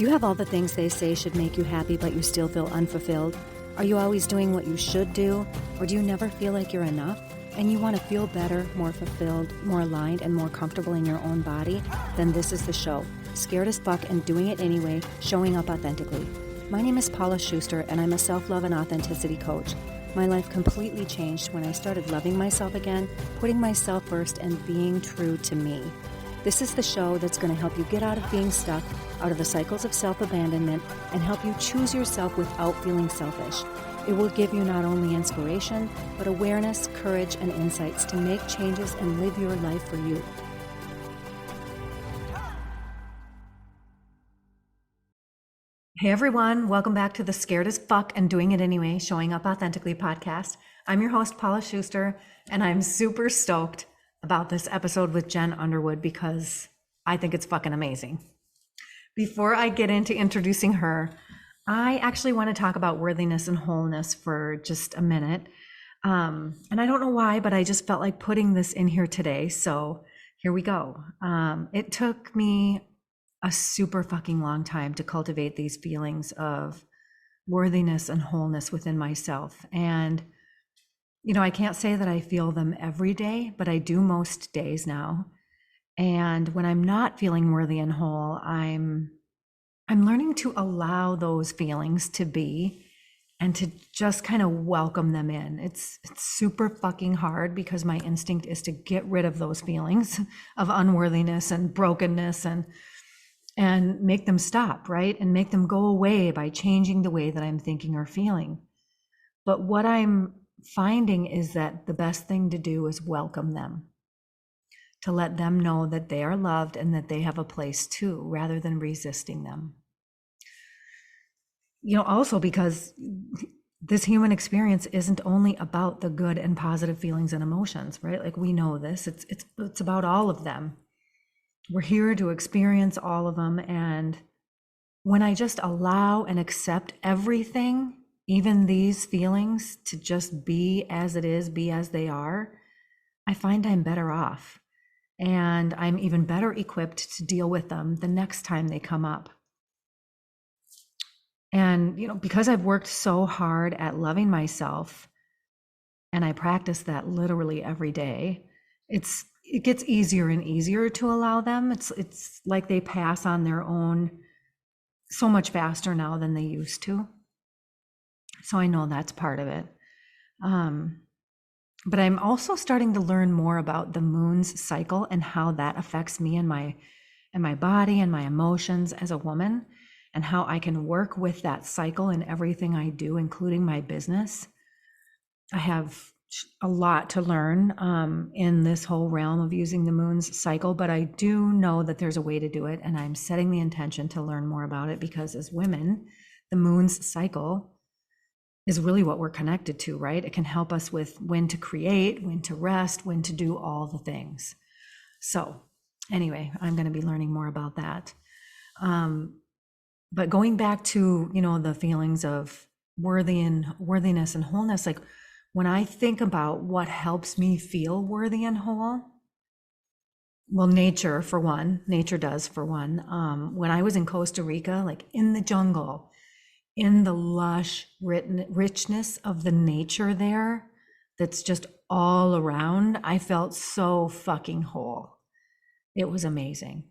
Do you have all the things they say should make you happy, but you still feel unfulfilled? Are you always doing what you should do? Or do you never feel like you're enough? And you want to feel better, more fulfilled, more aligned, and more comfortable in your own body? Then this is the show. Scared as fuck and doing it anyway, showing up authentically. My name is Paula Schuster, and I'm a self-love and authenticity coach. My life completely changed when I started loving myself again, putting myself first, and being true to me. This is the show that's going to help you get out of being stuck, out of the cycles of self-abandonment, and help you choose yourself without feeling selfish. It will give you not only inspiration, but awareness, courage, and insights to make changes and live your life for you. Hey everyone, welcome back to the Scared as Fuck and Doing It Anyway, Showing Up Authentically podcast. I'm your host, Paula Schuster, and I'm super stoked about this episode with Jen Underwood because I think it's fucking amazing. Before I get into introducing her, I actually want to talk about worthiness and wholeness for just a minute. And I don't know why, but I just felt like putting this in here today. So here we go. It took me a super fucking long time to cultivate these feelings of worthiness and wholeness within myself. And, you know, I can't say that I feel them every day, but I do most days now. And when I'm not feeling worthy and whole, I'm learning to allow those feelings to be and to just kind of welcome them in. It's super fucking hard because my instinct is to get rid of those feelings of unworthiness and brokenness and make them stop, right? And make them go away by changing the way that I'm thinking or feeling. But what I'm finding is that the best thing to do is welcome them, to let them know that they are loved and that they have a place too, rather than resisting them. You know, also because this human experience isn't only about the good and positive feelings and emotions, right? Like we know this, it's about all of them. We're here to experience all of them. And when I just allow and accept everything, even these feelings, to just be as it is, be as they are, I find I'm better off. And I'm even better equipped to deal with them the next time they come up. And, you know, because I've worked so hard at loving myself, and I practice that literally every day, it gets easier and easier to allow them. It's like they pass on their own so much faster now than they used to. So I know that's part of it. But I'm also starting to learn more about the moon's cycle and how that affects me and my body and my emotions as a woman, and how I can work with that cycle in everything I do, including my business. I have a lot to learn in this whole realm of using the moon's cycle, but I do know that there's a way to do it, and I'm setting the intention to learn more about it because as women, the moon's cycle is really what we're connected to, right? It can help us with when to create, when to rest, when to do all the things. So anyway, I'm going to be learning more about that. But going back to, you know, the feelings of worthiness and wholeness, like when I think about what helps me feel worthy and whole, well, nature for one, nature does for one. When I was in Costa Rica, like in the jungle, in the lush richness of the nature there, that's just all around, I felt so fucking whole. It was amazing.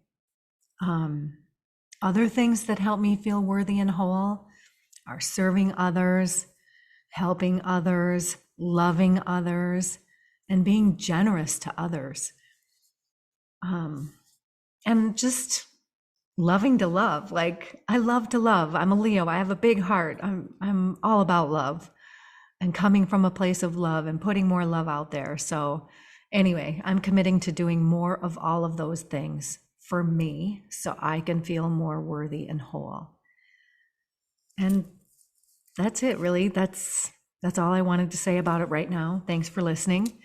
Other things that help me feel worthy and whole are serving others, helping others, loving others, and being generous to others. And just loving to love. Like I love to love. I'm a Leo. I have a big heart. I'm all about love and coming from a place of love and putting more love out there. So anyway, I'm committing to doing more of all of those things for me so I can feel more worthy and whole. And that's it, really. That's all I wanted to say about it right now. Thanks for listening.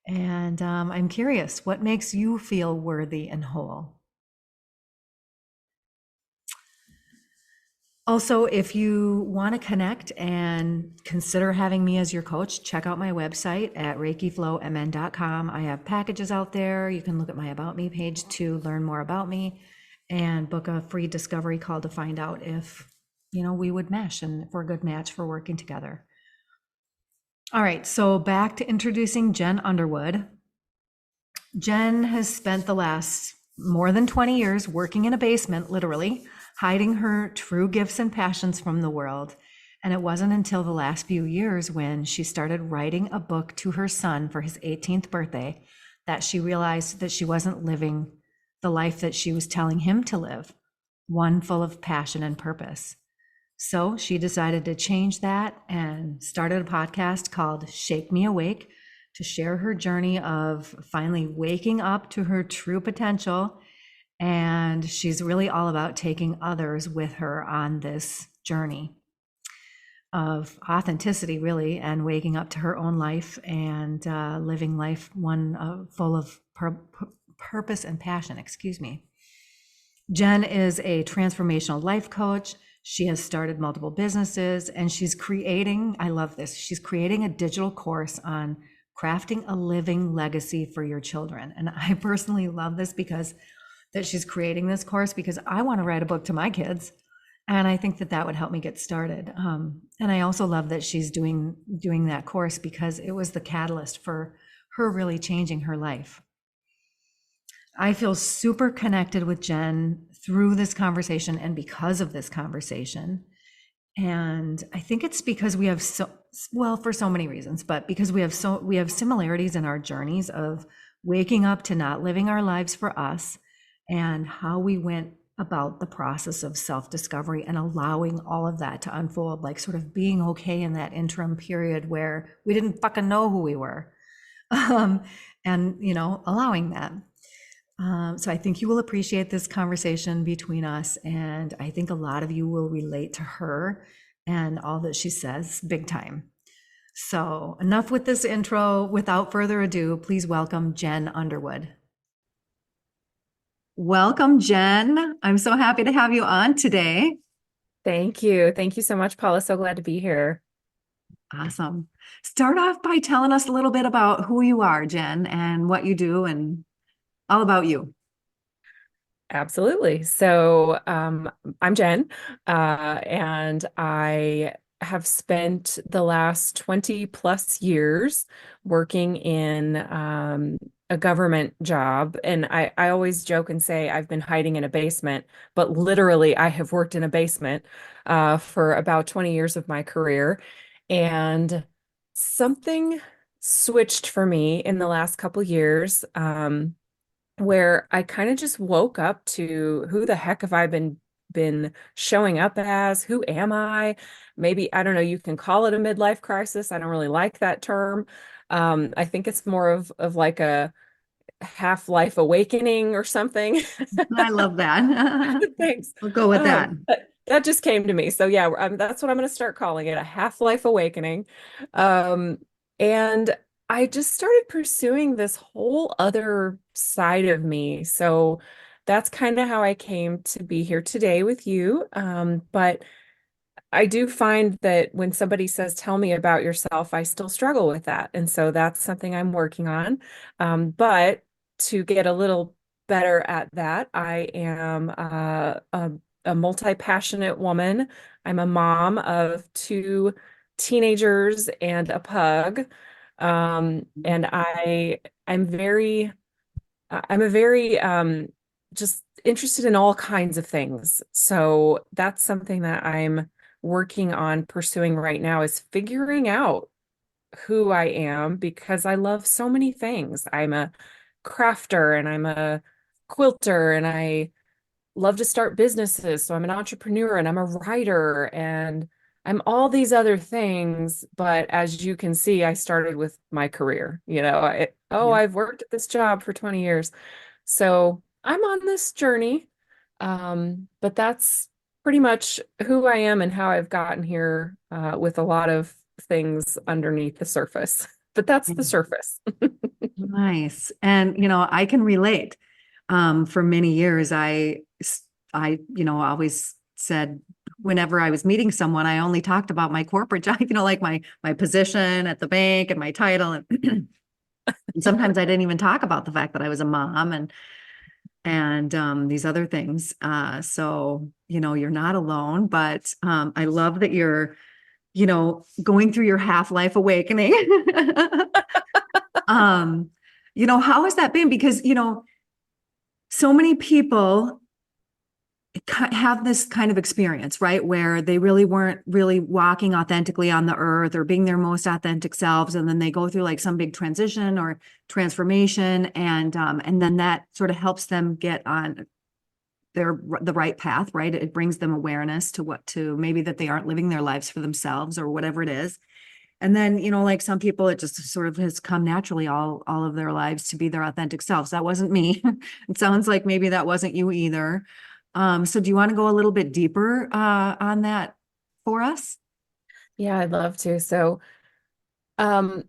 And I'm curious, what makes you feel worthy and whole? Also, if you want to connect and consider having me as your coach, check out my website at reikiflowmn.com. I have packages out there. You can look at my About Me page to learn more about me. and book a free discovery call to find out if, we would mesh and if we're a good match for working together. All right, so back to introducing Jen Underwood. Jen has spent the last more than 20 years working in a basement, literally, hiding her true gifts and passions from the world. And it wasn't until the last few years when she started writing a book to her son for his 18th birthday that she realized that she wasn't living the life that she was telling him to live, one full of passion and purpose. So she decided to change that and started a podcast called Shake Me Awake to share her journey of finally waking up to her true potential. And she's really all about taking others with her on this journey of authenticity, really, and waking up to her own life and living life one full of purpose and passion. Excuse me. Jen is a transformational life coach. She has started multiple businesses and she's creating, I love this, she's creating a digital course on crafting a living legacy for your children. And I personally love this because that she's creating this course because I want to write a book to my kids. And I think that that would help me get started. And I also love that she's doing that course because it was the catalyst for her really changing her life. I feel super connected with Jen through this conversation and because of this conversation. And I think it's because we have for so many reasons, but because we have similarities in our journeys of waking up to not living our lives for us and how we went about the process of self-discovery and allowing all of that to unfold, like sort of being okay in that interim period where we didn't fucking know who we were. And, allowing that. So I think you will appreciate this conversation between us, and I think a lot of you will relate to her and all that she says big time. So enough with this intro. Without further ado, please welcome Jen Underwood. Welcome, Jen. I'm so happy to have you on today. Thank you. Thank you so much, Paula. So glad to be here. Awesome. Start off by telling us a little bit about who you are, Jen, and what you do and all about you. Absolutely. So, I'm Jen, and I have spent the last 20 plus years working in a government job. And I always joke and say I've been hiding in a basement, but literally I have worked in a basement for about 20 years of my career. And something switched for me in the last couple years. Where I kind of just woke up to who the heck have I been showing up as? Who am I? Maybe, I don't know, you can call it a midlife crisis. I don't really like that term. I think it's more of like a half-life awakening or something. I love that. Thanks. We'll go with that. That just came to me. So yeah, that's what I'm going to start calling it, a half-life awakening. And I just started pursuing this whole other side of me. So that's kind of how I came to be here today with you. But I do find that when somebody says, tell me about yourself, I still struggle with that. And so that's something I'm working on. But to get a little better at that, I am a multi-passionate woman. I'm a mom of two teenagers and a pug. And I'm a very just interested in all kinds of things. So that's something that I'm working on pursuing right now is figuring out who I am because I love so many things. I'm a crafter and I'm a quilter and I love to start businesses. So I'm an entrepreneur and I'm a writer and I'm all these other things. But as you can see, I started with my career. Yeah. I've worked at this job for 20 years. So I'm on this journey. But that's pretty much who I am and how I've gotten here with a lot of things underneath the surface. But that's the surface. Nice. And, I can relate. For many years, I always said whenever I was meeting someone, I only talked about my corporate job, like my position at the bank and my title. And, and sometimes I didn't even talk about the fact that I was a mom. And and these other things. So, you're not alone, but I love that you're, going through your half-life awakening. um, how has that been? Because, so many people have this kind of experience, right? Where they really weren't really walking authentically on the earth or being their most authentic selves. And then they go through like some big transition or transformation. And then that sort of helps them get on the right path, right? It brings them awareness to maybe that they aren't living their lives for themselves or whatever it is. And then, like some people, it just sort of has come naturally all of their lives to be their authentic selves. That wasn't me. It sounds like maybe that wasn't you either. So do you want to go a little bit deeper on that for us? Yeah, I'd love to. So, um,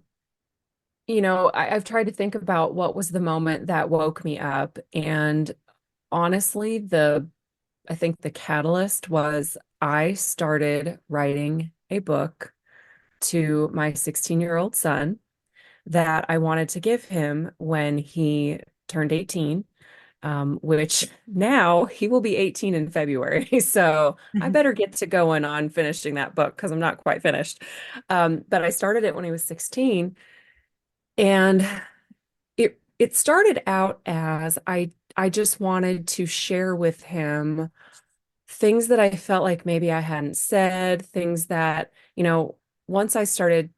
I've tried to think about what was the moment that woke me up. And honestly, I think the catalyst was I started writing a book to my 16-year-old son that I wanted to give him when he turned 18, which now he will be 18 in February. So I better get to going on finishing that book because I'm not quite finished. But I started it when he was 16, and it started out as I just wanted to share with him things that I felt like maybe I hadn't said, things that, once I started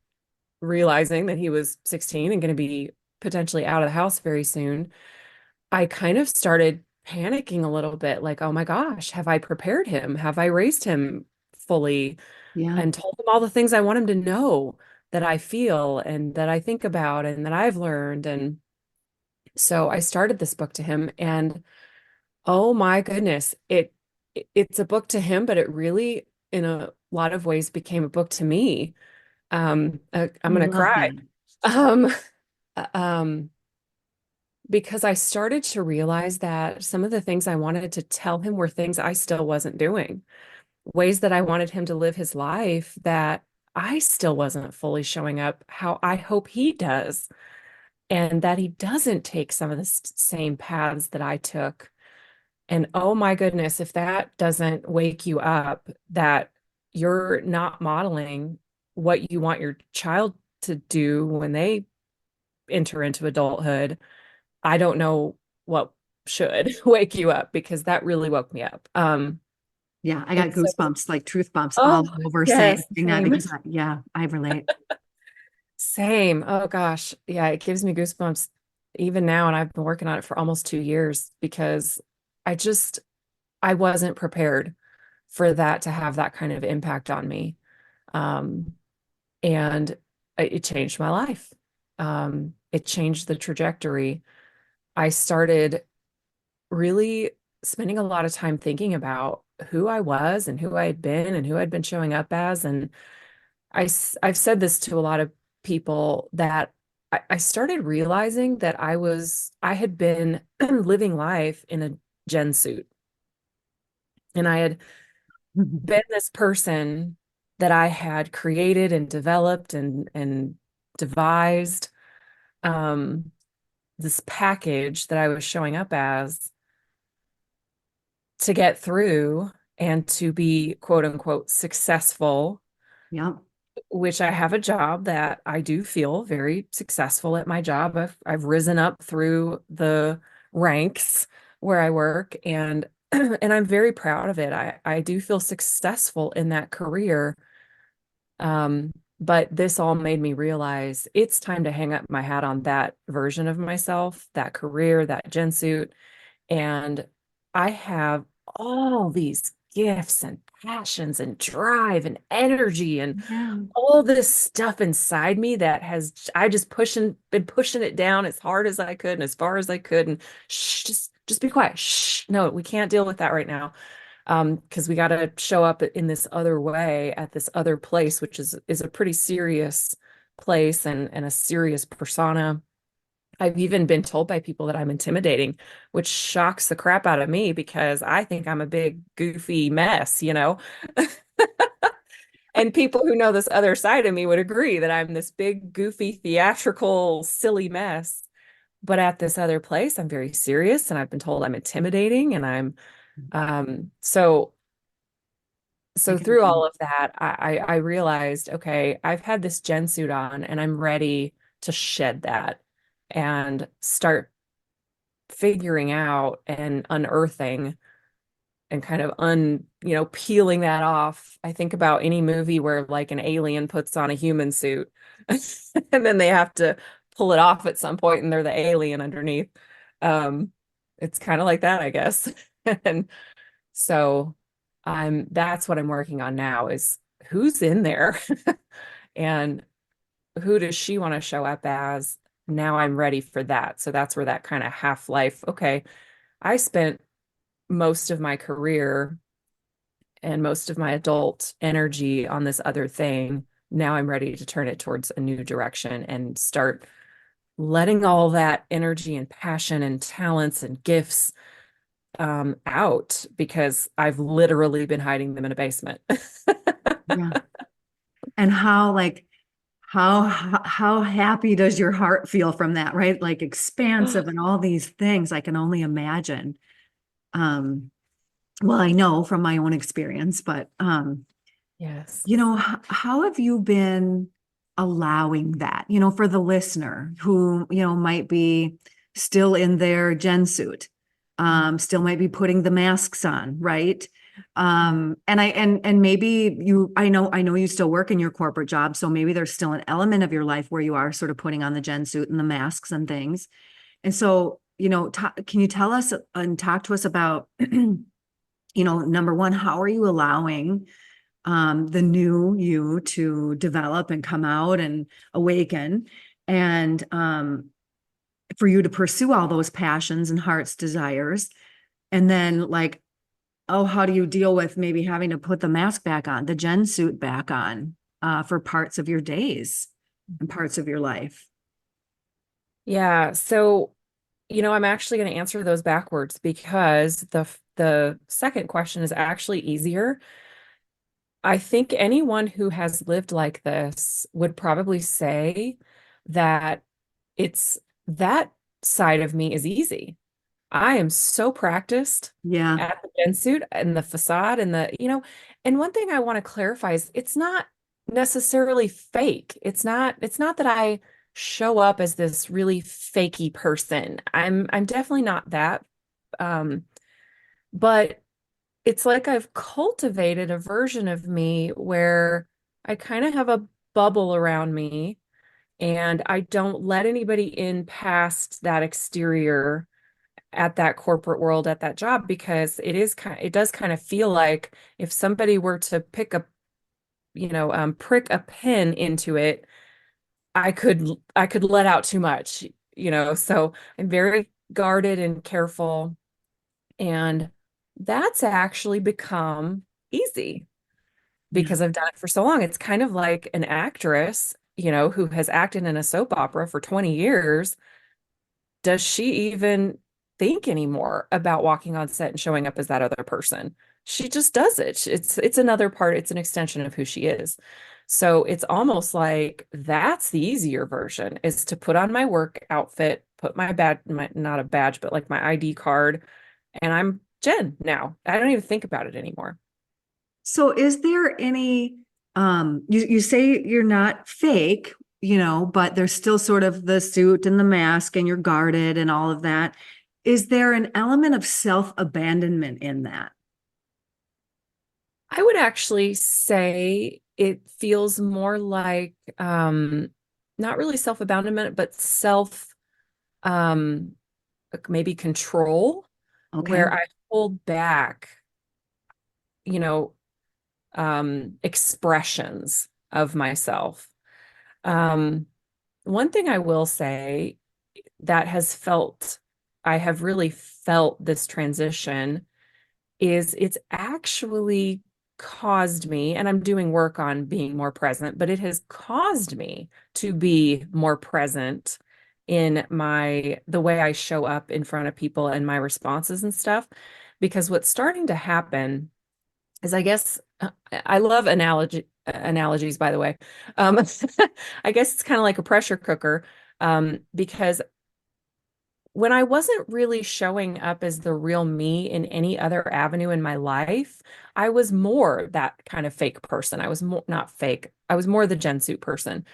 realizing that he was 16 and going to be potentially out of the house very soon, I kind of started panicking a little bit like, oh my gosh, have I prepared him? Have I raised him fully Yeah. and told him all the things I want him to know that I feel and that I think about and that I've learned? And so I started this book to him, and oh my goodness, it's a book to him, but it really, in a lot of ways, became a book to me. I'm I gonna love cry. that. Um, um, because I started to realize that some of the things I wanted to tell him were things I still wasn't doing, ways that I wanted him to live his life that I still wasn't fully showing up how I hope he does, and that he doesn't take some of the same paths that I took. And oh my goodness, if that doesn't wake you up, that you're not modeling what you want your child to do when they enter into adulthood, I don't know what should wake you up, because that really woke me up. Yeah, I And got so, goosebumps, like truth bumps all oh, over saying yes, that same, because yeah, I relate. same. Oh gosh. Yeah, it gives me goosebumps even now. And I've been working on it for almost 2 years because I just, I wasn't prepared for that to have that kind of impact on me. Um, and it changed my life. It changed the trajectory. I started really spending a lot of time thinking about who I was and who I had been and who I'd been showing up as. And I've said this to a lot of people that I started realizing that I had been living life in a Gen suit. And I had been this person that I had created and developed and devised, um, this package that I was showing up as to get through and to be quote unquote successful, Yeah. which I have a job that I do feel very successful at my job. I've risen up through the ranks where I work, and and I'm very proud of it. I do feel successful in that career. But this all made me realize it's time to hang up my hat on that version of myself, that career, that gen suit. And I have all these gifts and passions and drive and energy and Yeah. all this stuff inside me that has I just been pushing it down as hard as I could and as far as I could, and shh, just be quiet. Shh, no, we can't deal with that right now. Because we got to show up in this other way at this other place, which is a pretty serious place and a serious persona. I've even been told by people that I'm intimidating, which shocks the crap out of me because I think I'm a big goofy mess. And people who know this other side of me would agree that I'm this big goofy theatrical silly mess. But at this other place, I'm very serious and I've been told I'm intimidating and I'm so I so can through see. all of that, I realized, okay, I've had this Gen suit on and I'm ready to shed that and start figuring out and unearthing and kind of peeling that off. I think about any movie where like an alien puts on a human suit and then they have to pull it off at some point and they're the alien underneath. Um, it's kind of like that, I guess. And so that's what I'm working on now is who's in there and who does she want to show up as? Now I'm ready for that. So that's where that kind of half life. Okay, I spent most of my career and most of my adult energy on this other thing. Now I'm ready to turn it towards a new direction and start letting all that energy and passion and talents and gifts out because I've literally been hiding them in a basement. Yeah. And how happy does your heart feel from that, right? Like expansive and all these things I can only imagine. Um, well, I know from my own experience, but Yes. how have you been allowing that, for the listener who, might be still in their Gen suit, still might be putting the masks on, right? And maybe I know you still work in your corporate job, so maybe there's still an element of your life where you are sort of putting on the Gen suit and the masks and things. And so, can you tell us and talk to us about, number one, how are you allowing the new you to develop and come out and awaken, and for you to pursue all those passions and heart's desires. And then, like, oh, how do you deal with maybe having to put the mask back on, the Gen suit back on, for parts of your days and parts of your life? Yeah. So, I'm actually going to answer those backwards because the second question is actually easier. I think anyone who has lived like this would probably say that it's that side of me is easy. I am so practiced Yeah, at the gen suit and the facade and and one thing I want to clarify is it's not necessarily fake. It's not that I show up as this really fakey person. I'm definitely not that. Um, but it's like I've cultivated a version of me where I kind of have a bubble around me and I don't let anybody in past that exterior at that corporate world at that job because it does kind of feel like if somebody were to prick a pin into it, I could let out too much. So I'm very guarded and careful, and that's actually become easy yeah. because I've done it for so long. It's kind of like an actress, who has acted in a soap opera for 20 years. Does she even think anymore about walking on set and showing up as that other person? She just does it. It's another part, it's an extension of who she is. So it's almost like that's the easier version is to put on my work outfit, put my badge, not a badge, but like my ID card, and I'm Jen now. I don't even think about it anymore. So is there any, you say you're not fake, but there's still sort of the suit and the mask and you're guarded and all of that. Is there an element of self-abandonment in that? I would actually say it feels more like not really self-abandonment, but self um maybe control, Okay. where I hold back, you know, expressions of myself. Um, One thing I will say that I have really felt this transition is it's actually caused me, and I'm doing work on being more present, but it has caused me to be more present in the way I show up in front of people and my responses and stuff. Because what's starting to happen is I guess I love analogies, by the way. Um, I guess it's kind of like a pressure cooker, because when I wasn't really showing up as the real me in any other avenue in my life, I was more that kind of fake person. I was more not fake. I was more the Gen suit person.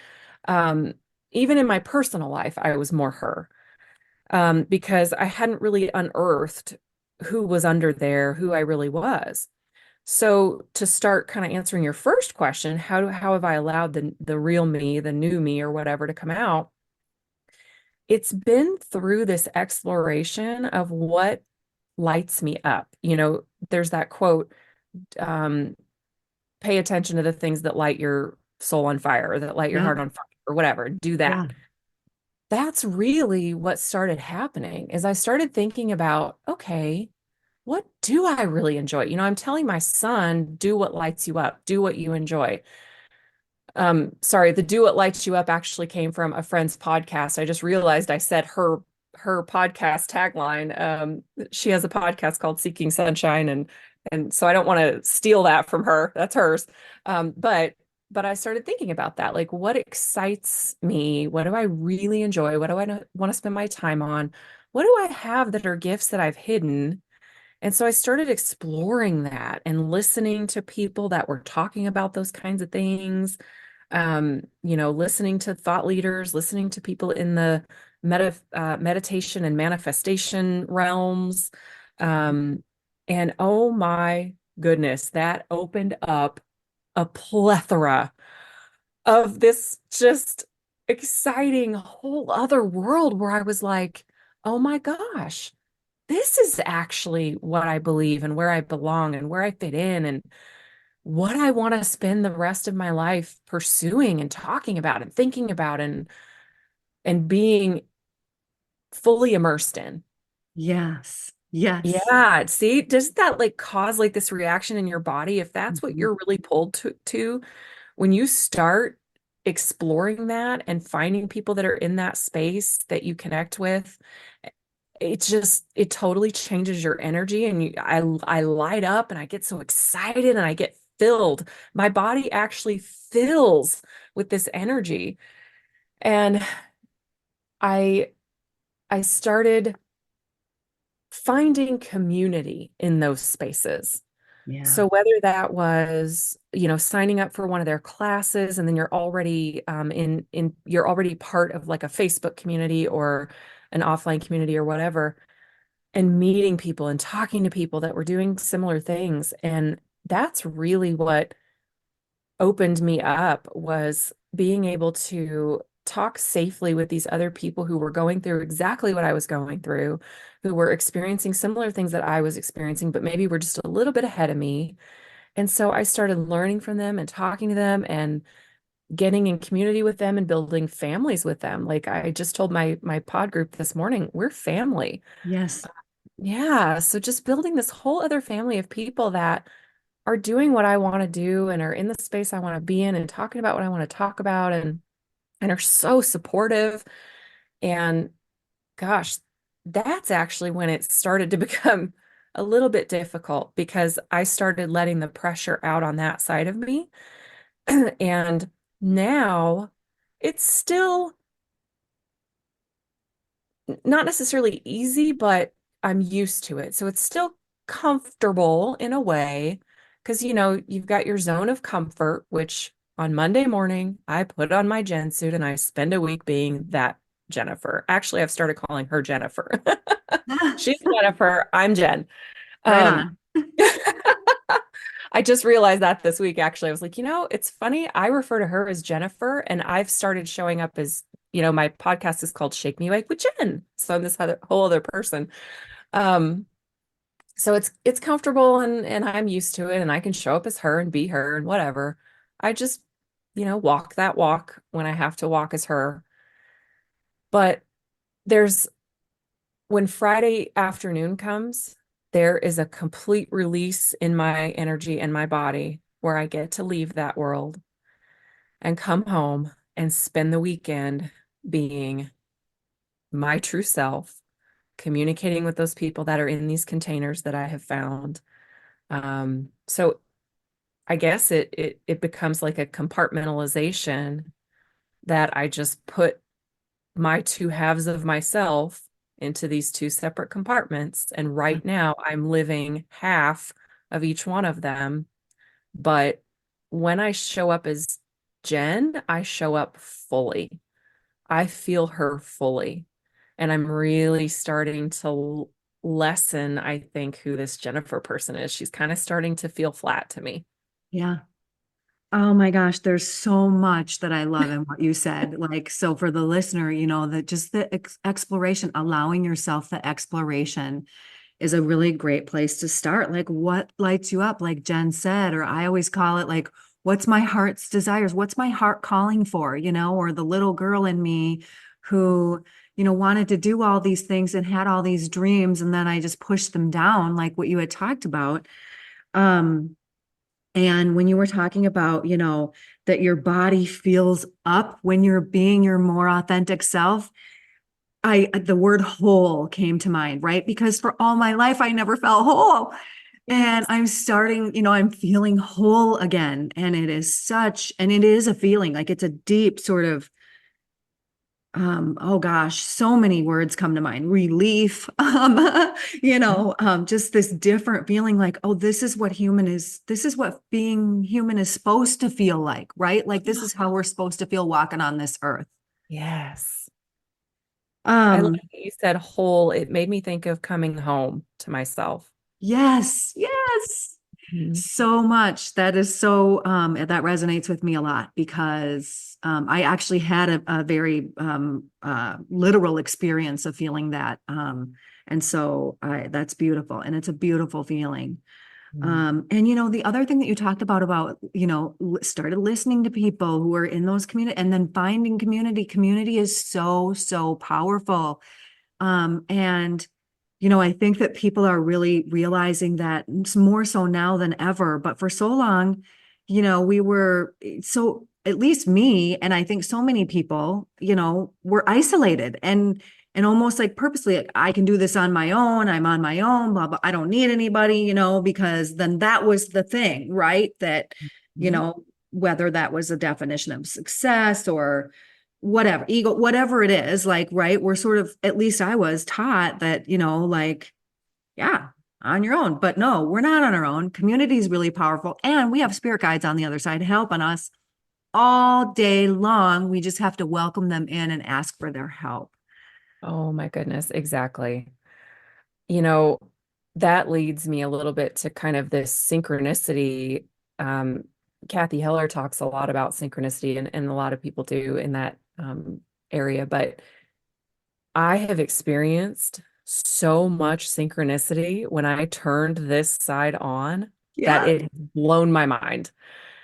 Um, Even in my personal life, I was more her, because I hadn't really unearthed who was under there, who I really was. So to start kind of answering your first question, how have I allowed the real me, the new me or whatever to come out? It's been through this exploration of what lights me up. There's that quote, um, pay attention to the things that light your soul on fire or that light your Yeah. heart on fire or whatever. Do that. Yeah. That's really what started happening is I started thinking about, okay, what do I really enjoy? I'm telling my son, do what lights you up, do what you enjoy. Sorry, the do what lights you up actually came from a friend's podcast. I just realized I said her podcast tagline. She has a podcast called Seeking Sunshine, and so I don't want to steal that from her. That's hers. But I started thinking about that. Like, what excites me? What do I really enjoy? What do I want to spend my time on? What do I have that are gifts that I've hidden? And so I started exploring that and listening to people that were talking about those kinds of things, listening to thought leaders, listening to people in the meditation and manifestation realms. Um, and oh my goodness, that opened up a plethora of this just exciting whole other world where I was like, oh my gosh, this is actually what I believe and where I belong and where I fit in and what I want to spend the rest of my life pursuing and talking about and thinking about and being fully immersed in. Yes. Yes. Yeah, see, does that like cause like this reaction in your body if that's what Mhm. you're really pulled to when you start exploring that and finding people that are in that space that you connect with, it totally changes your energy and I light up and I get so excited and I get filled. My body actually fills with this energy. And I I started finding community in those spaces. Yeah. So whether that was, signing up for one of their classes and then you're already you're already part of like a Facebook community or an offline community or whatever, and meeting people and talking to people that were doing similar things. And that's really what opened me up was being able to talk safely with these other people who were going through exactly what I was going through, who were experiencing similar things that I was experiencing, but maybe were just a little bit ahead of me. And so I started learning from them and talking to them and getting in community with them and building families with them. Like I just told my pod group this morning, we're family. Yes. Yeah, so just building this whole other family of people that are doing what I want to do and are in the space I want to be in and talking about what I want to talk about and are so supportive. And gosh, that's actually when it started to become a little bit difficult because I started letting the pressure out on that side of me. And now it's still not necessarily easy, but I'm used to it. So it's still comfortable in a way because, you've got your zone of comfort, which on Monday morning, I put on my Jen suit and I spend a week being that Jennifer. Actually, I've started calling her Jennifer. Ah, She's Jennifer. I'm Jen. right Um, on. I just realized that this week, actually. I was like, it's funny. I refer to her as Jennifer, and I've started showing up as, my podcast is called Shake Me Awake with Jen. So I'm this whole other person. Um, so it's comfortable and I'm used to it and I can show up as her and be her and whatever. I just, walk that walk when I have to walk as her. But there's when Friday afternoon comes, there is a complete release in my energy and my body where I get to leave that world and come home and spend the weekend being my true self, communicating with those people that are in these containers that I have found. So I guess it becomes like a compartmentalization that I just put my two halves of myself into these two separate compartments. And right now I'm living half of each one of them. But when I show up as Jen, I show up fully. I feel her fully. And I'm really starting to lessen, I think, who this Jennifer person is. She's kind of starting to feel flat to me. Yeah. Oh my gosh, there's so much that I love in what you said. Like, so for the listener, that just the exploration, allowing yourself the exploration is a really great place to start. Like, what lights you up? Like Jen said, or I always call it like, what's my heart's desires? What's my heart calling for? Or the little girl in me who, wanted to do all these things and had all these dreams. And then I just pushed them down, like what you had talked about. Um, and when you were talking about, that your body feels up when you're being your more authentic self, the word whole came to mind, right? Because for all my life, I never felt whole. And Yes. I'm starting, I'm feeling whole again. And it is a feeling like it's a deep sort of, oh gosh, so many words come to mind. Relief, just this different feeling like, oh, this is what being human is supposed to feel like, right? Like this is how we're supposed to feel walking on this earth. Yes. I like Um, that you said whole. It made me think of coming home to myself. yes, yes. Mhm. So much. That is so, that resonates with me a lot because I actually had a very literal experience of feeling that. And so that's beautiful. And it's a beautiful feeling. Mhm. And the other thing that you talked about, started listening to people who are in those community and then finding community. Community is so, so powerful. And I think that people are really realizing that it's more so now than ever. But for so long, we were so, at least me, and I think so many people, were isolated and almost like purposely, like, I can do this on my own. I'm on my own, blah, blah. I don't need anybody, because then that was the thing, right? That, you Mhm. know, whether that was a definition of success or whatever ego, whatever it is, like, right, we're sort of, at least I was taught that, like, yeah, on your own. But no, we're not on our own. Community is really powerful, and we have spirit guides on the other side helping us all day long. We just have to welcome them in and ask for their help. Oh my goodness, exactly. You know, that leads me a little bit to kind of this synchronicity. Um, Kathy Heller talks a lot about synchronicity, and a lot of people do in that area, but I have experienced so much synchronicity when I turned this side on that Yeah. it has blown my mind.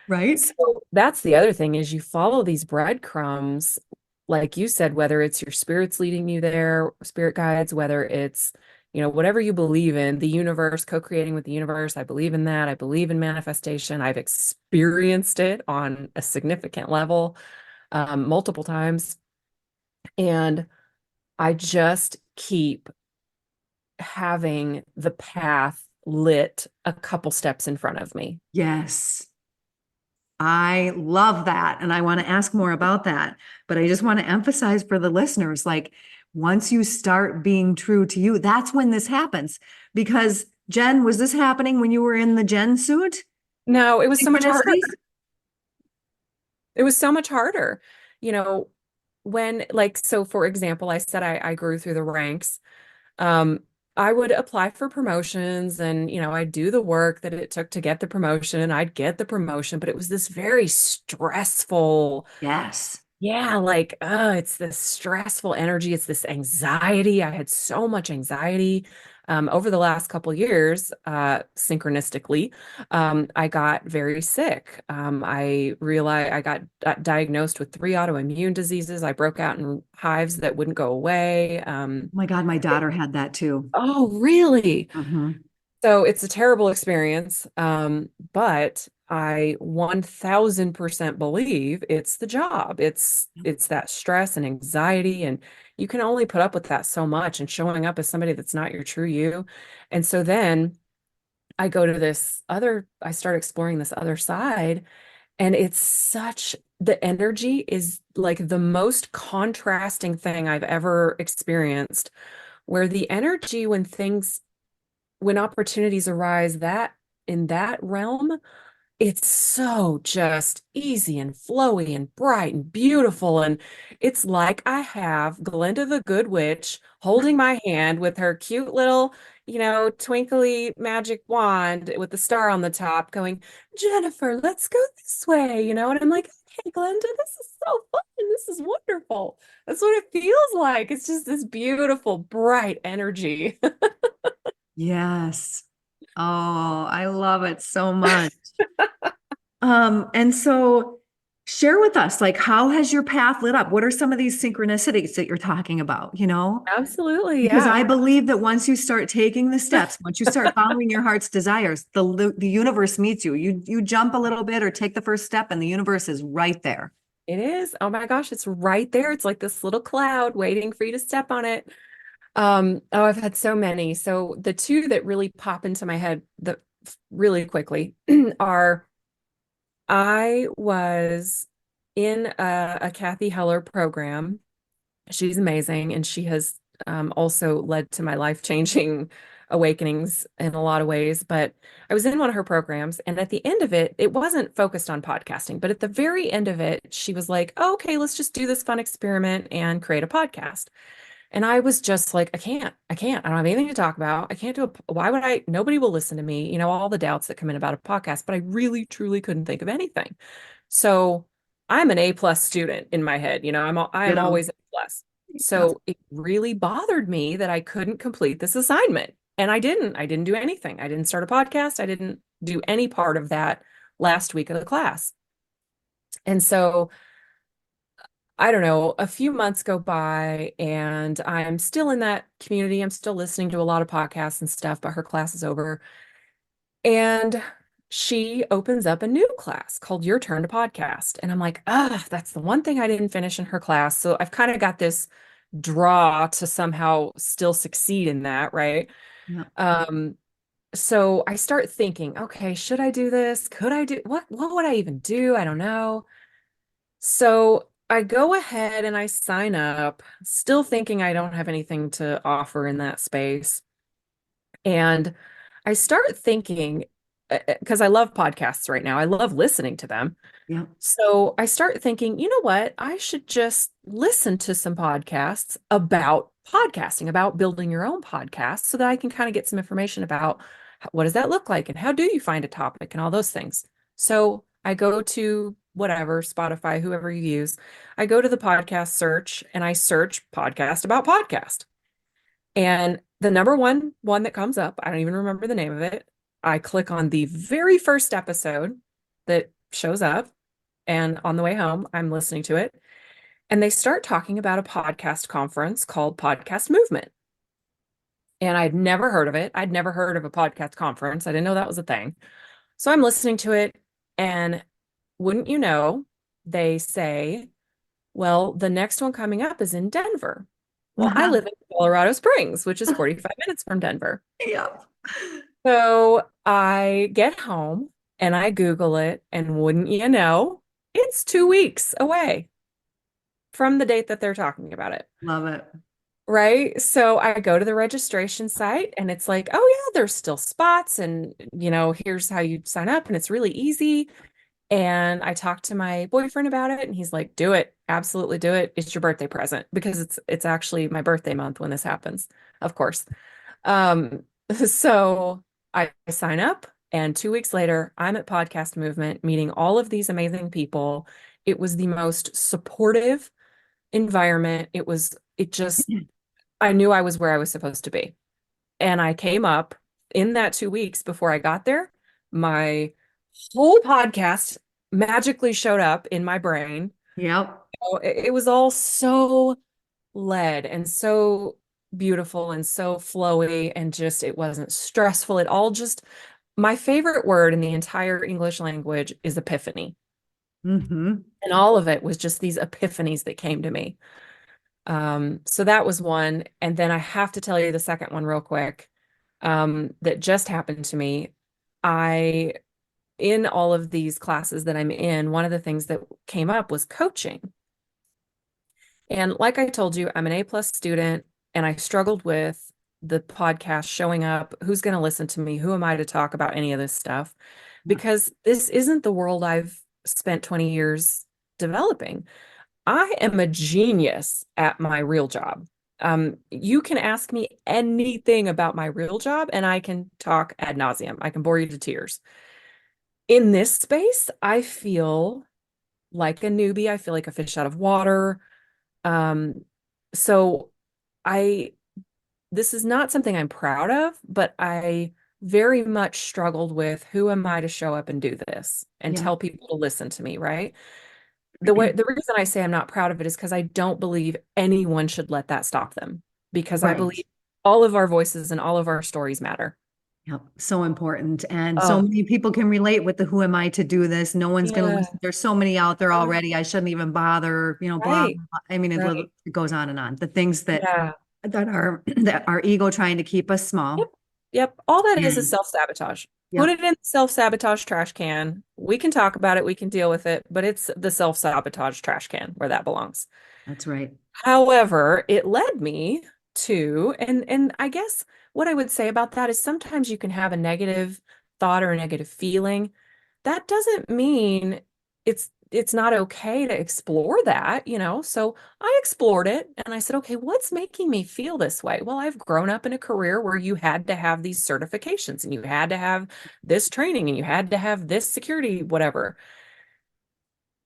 Right. So that's the other thing is you follow these breadcrumbs, like you said, whether it's your spirits leading you there, spirit guides, whether it's, whatever you believe in, the universe, co-creating with the universe. I believe in that. I believe in manifestation. I've experienced it on a significant level, multiple times. And I just keep having the path lit a couple steps in front of me. Yes. I love that. And I want to ask more about that. But I just want to emphasize for the listeners, like, once you start being true to you, that's when this happens. Because Jen, was this happening when you were in the Jen suit? No, it was so much harder. Synchronicities? It was so much harder. You know, when like so for example, I said I grew through the ranks. Um, I would apply for promotions and I'd do the work that it took to get the promotion and I'd get the promotion, but it was this very stressful. Yes. Yeah, like, it's this stressful energy. It's this anxiety. I had so much anxiety over the last couple years, synchronistically. I got very sick. I realized I got diagnosed with three autoimmune diseases. I broke out in hives that wouldn't go away. Oh my God, my daughter had that too. Oh, really? Mhm. So it's a terrible experience, but I 1000% believe it's the job. It's that stress and anxiety, and you can only put up with that so much and showing up as somebody that's not your true you. And so then I start exploring this other side, and the energy is like the most contrasting thing I've ever experienced where the energy when opportunities arise that in that realm, it's so just easy and flowy and bright and beautiful. And it's like I have Glinda the Good Witch holding my hand with her cute little, twinkly magic wand with the star on the top going, Jennifer, let's go this way, and I'm like, okay, Glinda, this is so fun. This is wonderful. That's what it feels like. It's just this beautiful, bright energy. Yes. Oh, I love it so much. And so share with us, like, how has your path lit up? What are some of these synchronicities that you're talking about, Absolutely, Because yeah. I believe that once you start taking the steps, once you start following your heart's desires, the universe meets you. You jump a little bit or take the first step, and the universe is right there. It is. Oh my gosh, it's right there. It's like this little cloud waiting for you to step on it. Oh, I've had so many. So the two that really pop into my head the really quickly are I was in a Kathy Heller program. She's amazing, and she has also led to my life-changing awakenings in a lot of ways. But I was in one of her programs, and at the end of it, it wasn't focused on podcasting, but at the very end of it, she was like, oh, okay, let's just do this fun experiment and create a podcast. And I was just like, I don't have anything to talk about. I can't do a, why would I? Nobody will listen to me, all the doubts that come in about a podcast, but I really, truly couldn't think of anything. So I'm an A+ student in my head, I am Ditto. always A+. That's So it really bothered me that I couldn't complete this assignment. And I didn't do anything. I didn't start a podcast. I didn't do any part of that last week of the class. And so I don't know, a few months go by and I'm still in that community. I'm still listening to a lot of podcasts and stuff, but her class is over. And she opens up a new class called Your Turn to Podcast. And I'm like, ah, that's the one thing I didn't finish in her class. So I've kind of got this draw to somehow still succeed in that, right? yeah, Um, so I start thinking, okay, should I do this? Could I do what would I even do? I don't know. So I go ahead and I sign up, still thinking I don't have anything to offer in that space. And I start thinking, because I love podcasts right now, I love listening to them. yeah. So I start thinking, you know what? I should just listen to some podcasts about podcasting, about building your own podcast so that I can kind of get some information about what does that look like and how do you find a topic and all those things. So I go to whatever, Spotify, whoever you use. I go to the podcast search and I search podcast about podcast. And the number one that comes up, I don't even remember the name of it. I click on the very first episode that shows up. And on the way home, I'm listening to it. And they start talking about a podcast conference called Podcast Movement. And I'd never heard of it. I'd never heard of a podcast conference. I didn't know that was a thing. So I'm listening to it. And wouldn't you know, they say, well, the next one coming up is in Denver. Well, I live in Colorado Springs, which is 45 minutes from Denver. Yeah. So I get home and I Google it, and wouldn't you know, it's 2 weeks away from the date that they're talking about it. Love it. Right. So I go to the registration site and it's like, oh, yeah, there's still spots. And, here's how you sign up. And it's really easy. And I talked to my boyfriend about it and he's like, do it. Absolutely do it. It's your birthday present because it's actually my birthday month when this happens, of course. Um, so I sign up and 2 weeks later, I'm at Podcast Movement meeting all of these amazing people. It was the most supportive environment. It just, I knew I was where I was supposed to be. And I came up in that 2 weeks before I got there. My whole podcast magically showed up in my brain. Yep. Oh, it was all so led and so beautiful and so flowy and just it wasn't stressful at all. Just my favorite word in the entire English language is epiphany. Mm-hmm. And all of it was just these epiphanies that came to me. So that was one. And then I have to tell you the second one real quick, that just happened to me. I, in all of these classes that I'm in, one of the things that came up was coaching. And like I told you, I'm an A+ student. and I struggled with the podcast showing up. Who's going to listen to me? Who am I to talk about any of this stuff? Yeah. Because this isn't the world I've spent 20 years developing. I am a genius at my real job. You can ask me anything about my real job, and I can talk ad nauseum. I can bore you to tears. In this space, I feel like a newbie. I feel like a fish out of water. Um, so I this is not something I'm proud of, but I very much struggled with who am I to show up and do this and Yeah. tell people to listen to me, right? The reason I say I'm not proud of it is because I don't believe anyone should let that stop them because I Right. believe all of our voices and all of our stories matter. Yep. So important. And so Oh, many people can relate with the who am I to do this? No one's going to yeah. listen. There's so many out there already. I shouldn't even bother, blah, Right. blah, blah. I mean, Right. it goes on and on. The things Yeah. that are that our ego trying to keep us Yep. small. Yep. All that is And self-sabotage. Put yep, it in the self-sabotage trash can. We can talk about it. We can deal with it, but it's the self-sabotage trash can where that belongs. that's right. However, it led me to, and I guess what I would say about that is sometimes you can have a negative thought or a negative feeling. That doesn't mean it's not okay to explore that, you know? So I explored it and I said, okay, what's making me feel this way? Well, I've grown up in a career where you had to have these certifications and you had to have this training and you had to have this security, whatever.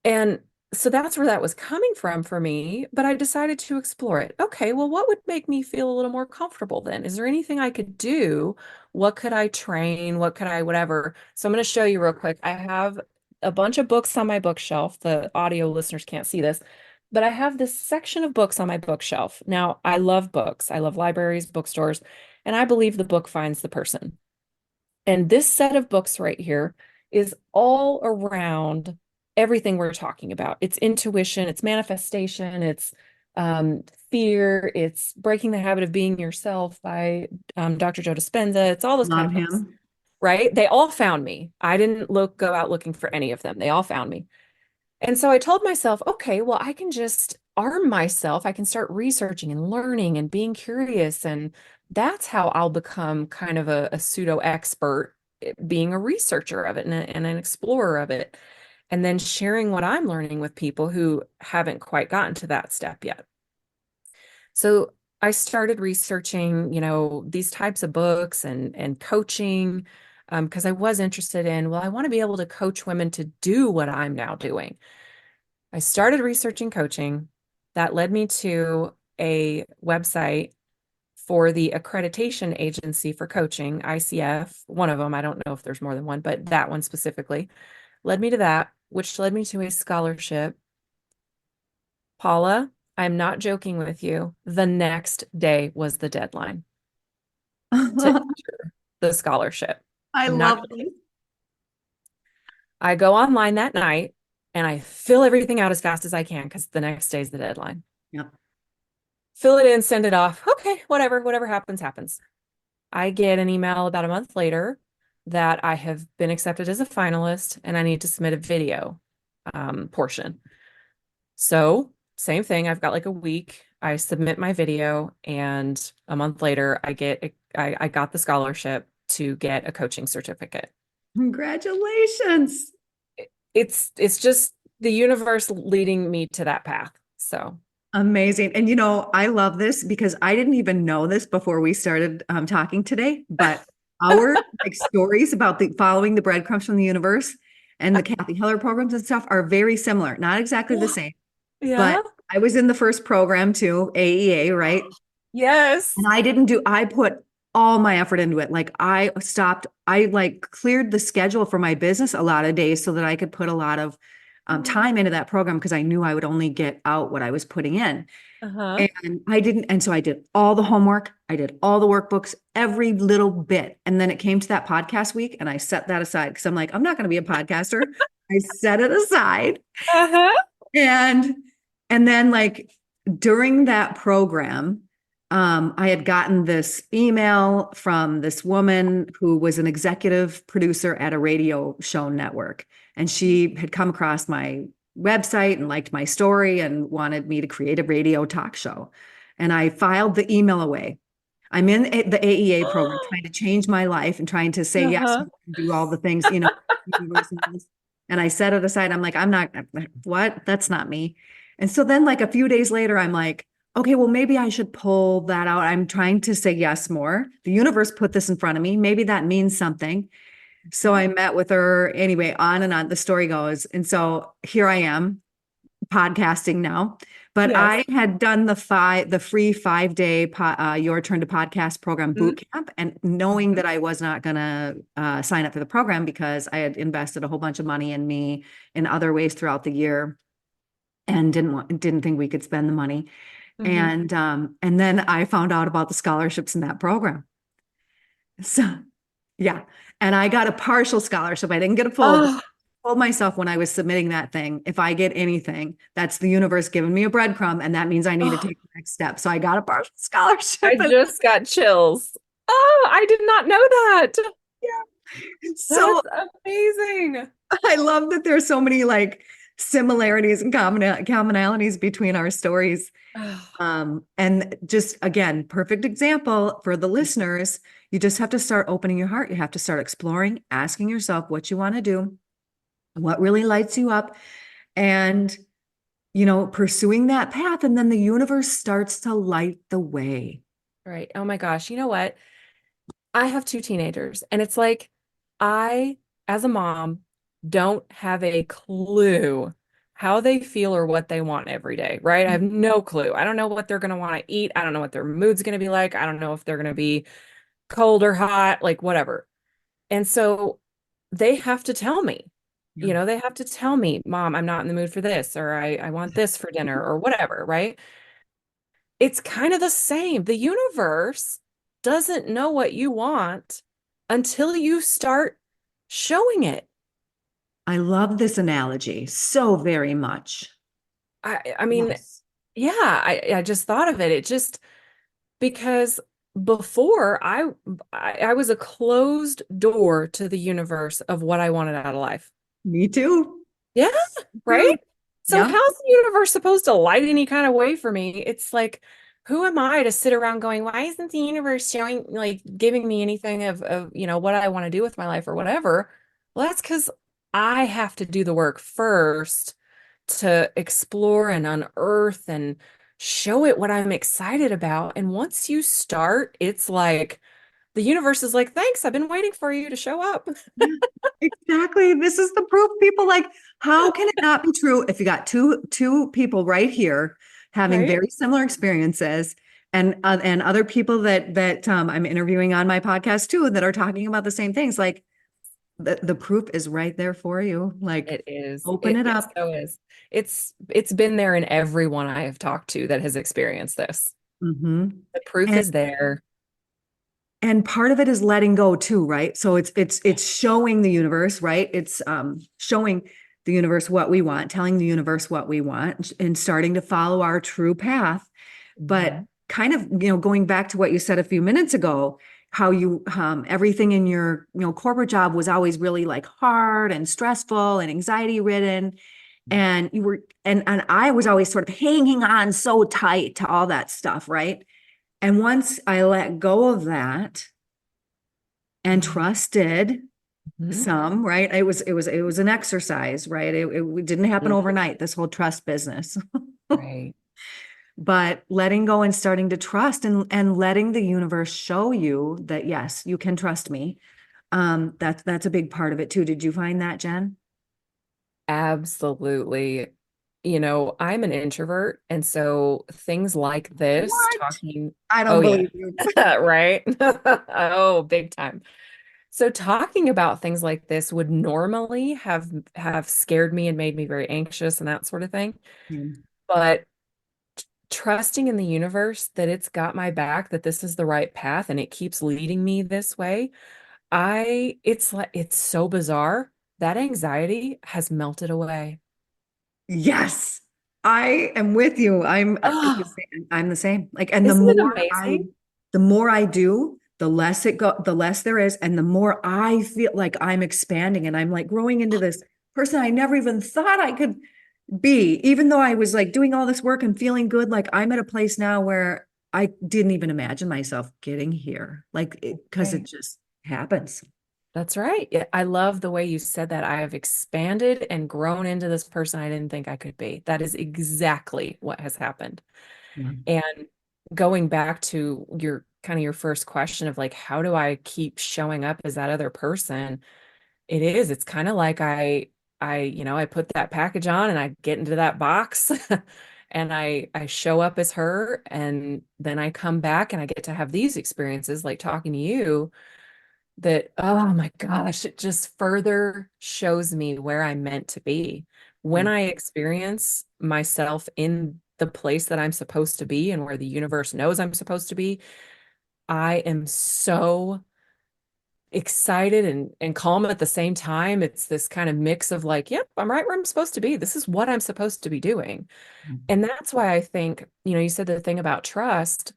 And so that's where that was coming from for me, but I decided to explore it. Okay, well, what would make me feel a little more comfortable then? Is there anything I could do? What could I train? What could I, whatever? So I'm going to show you real quick. I have a bunch of books on my bookshelf. The audio listeners can't see this, but I have this section of books on my bookshelf. Now, I love books. I love libraries, bookstores, and I believe the book finds the person. And this set of books right here is all around everything we're talking about. It's intuition, it's manifestation, it's fear, it's breaking the habit of being yourself by Dr. Joe Dispenza. It's all those kind Love of books, him. right? They all found me. I didn't go out looking for any of them. They all found me. And so I told myself, okay, well, I can just arm myself. I can start researching and learning and being curious. And that's how I'll become kind of a pseudo expert, being a researcher of it and an explorer of it. And then sharing what I'm learning with people who haven't quite gotten to that step yet. So I started researching, these types of books and coaching, because I was interested in, well, I want to be able to coach women to do what I'm now doing. I started researching coaching. That led me to a website for the accreditation agency for coaching, ICF. One of them, I don't know if there's more than one, but that one specifically led me to that, which led me to a scholarship. Paula, I'm not joking with you. The next day was the deadline to enter the scholarship. I I'm not love kidding. this. I go online that night and I fill everything out as fast as I can because the next day is the deadline. Yep. Fill it in, send it off. Okay, whatever happens, happens. I get an email about a month later that I have been accepted as a finalist and I need to submit a video portion. So, same thing. I've got like a week. I submit my video, and a month later, I got the scholarship to get a coaching certificate. Congratulations. It's just the universe leading me to that path. So, Amazing. And I love this because I didn't even know this before we started talking today, but our like stories about the following the breadcrumbs from the universe and the Kathy Heller programs and stuff are very similar. Not exactly the same, yeah. but I was in the first program too, AEA, right? And Yes. I put all my effort into it. Like I like cleared the schedule for my business a lot of days so that I could put a lot of time into that program because I knew I would only get out what I was putting in. Uh-huh. And I didn't, and so I did all the homework, I did all the workbooks, every little bit. And then it came to that podcast week and I set that aside because I'm like, I'm not going to be a podcaster. I set it aside. Uh-huh. And then like during that program, I had gotten this email from this woman who was an executive producer at a radio show network. And she had come across my website and liked my story and wanted me to create a radio talk show. and I filed the email away. I'm in the AEA program, trying to change my life and trying to say yes, Uh-huh. do all the things, universe and all this. And I set it aside. I'm like, I'm not, what? That's not me. And so then, like a few days later, I'm like, okay, well, maybe I should pull that out. I'm trying to say yes more. The universe put this in front of me. Maybe that means something. So I met with her anyway, on and on. The story goes. And so here I am podcasting now. But Yes. I had done the free 5 day Your Turn to Podcast program Mhm. boot camp, and knowing Mhm. that I was not going to sign up for the program because I had invested a whole bunch of money in me in other ways throughout the year, and didn't think we could spend the money. Mhm. And then I found out about the scholarships in that program. So yeah, and I got a partial scholarship. I didn't get a full, but Oh, I told myself when I was submitting that thing, if I get anything, that's the universe giving me a breadcrumb, and that means I need to oh, take the next step. So I got a partial scholarship. I just got chills. Oh, I did not know that. Yeah. So That's amazing. I love that there's so many like similarities and commonalities between our stories. Oh, And just again, perfect example for the listeners. You just have to start opening your heart. You have to start exploring, asking yourself what you want to do, what really lights you up, and pursuing that path. And then the universe starts to light the way. right. Oh my gosh. You know what? I have two teenagers, and it's like I, as a mom, don't have a clue how they feel or what they want every day, right? I have no clue. I don't know what they're going to want to eat. I don't know what their mood's going to be like. I don't know if they're going to be cold or hot, like whatever. And so they have to tell me, Yeah. they have to tell me, Mom, I'm not in the mood for this, or I want this for dinner, or whatever, right? It's kind of the same. The universe doesn't know what you want until you start showing it. I love this analogy so very much. I mean, Yes. yeah, I just thought of it. It just because before I was a closed door to the universe of what I wanted out of life. Me too. Yeah, right? Too. So Yeah. how's the universe supposed to light any kind of way for me? It's like, who am I to sit around going, why isn't the universe showing, like, giving me anything of what I want to do with my life or whatever? Well, that's because I have to do the work first to explore and unearth and show it what I'm excited about. And once you start, it's like the universe is like, thanks, I've been waiting for you to show up. Yeah, exactly. This is the proof. People like, how can it not be true if you got two people right here having Right? very similar experiences, and other people that I'm interviewing on my podcast too that are talking about the same things. Like the proof is right there for you. Like It is. open It it it up. so is. It's been there in everyone I have talked to that has experienced this. Hmm. The proof And is there. and part of it is letting go too, right? So it's showing the universe, right? It's showing the universe what we want, telling the universe what we want, and starting to follow our true path. But Mhm. kind of, going back to what you said a few minutes ago, how you everything in your corporate job was always really like hard and stressful and anxiety ridden, and and I was always sort of hanging on so tight to all that stuff, right? And once I let go of that and trusted Mhm. some, right? It was an exercise, right? It didn't happen Mhm. overnight, this whole trust business. Right. But letting go and starting to trust, and letting the universe show you that yes, you can trust me. That's a big part of it too. Did you find that, Jen? Absolutely. I'm an introvert, and so things like this, What? talking, I oh don't yeah, believe you. right? Oh, big time. So talking about things like this would normally have scared me and made me very anxious and that sort of thing. Mm. But trusting in the universe that it's got my back, that this is the right path and it keeps leading me this way. It's like, it's so bizarre. That anxiety has melted away. Yes, I am with you. Oh, I'm the same. Like, and isn't it amazing? the more I do, the less there is, and the more I feel like I'm expanding and I'm like growing into this person I never even thought I could be, even though I was like doing all this work and feeling good. Like I'm at a place now where I didn't even imagine myself getting here, like, because it Right. just happens. That's right. Yeah, I love the way you said that. I have expanded and grown into this person I didn't think I could be. That is exactly what has happened. Yeah. And going back to your kind of your first question of like, how do I keep showing up as that other person? It's kind of like I put that package on and I get into that box and I show up as her and then I come back and I get to have these experiences like talking to you that, oh my gosh, it just further shows me where I'm meant to be. When Yeah. I experience myself in the place that I'm supposed to be and where the universe knows I'm supposed to be, I am so excited and calm at the same time. It's this kind of mix of like, yep, I'm right where I'm supposed to be. This is what I'm supposed to be doing. And that's why I think, you said the thing about trust.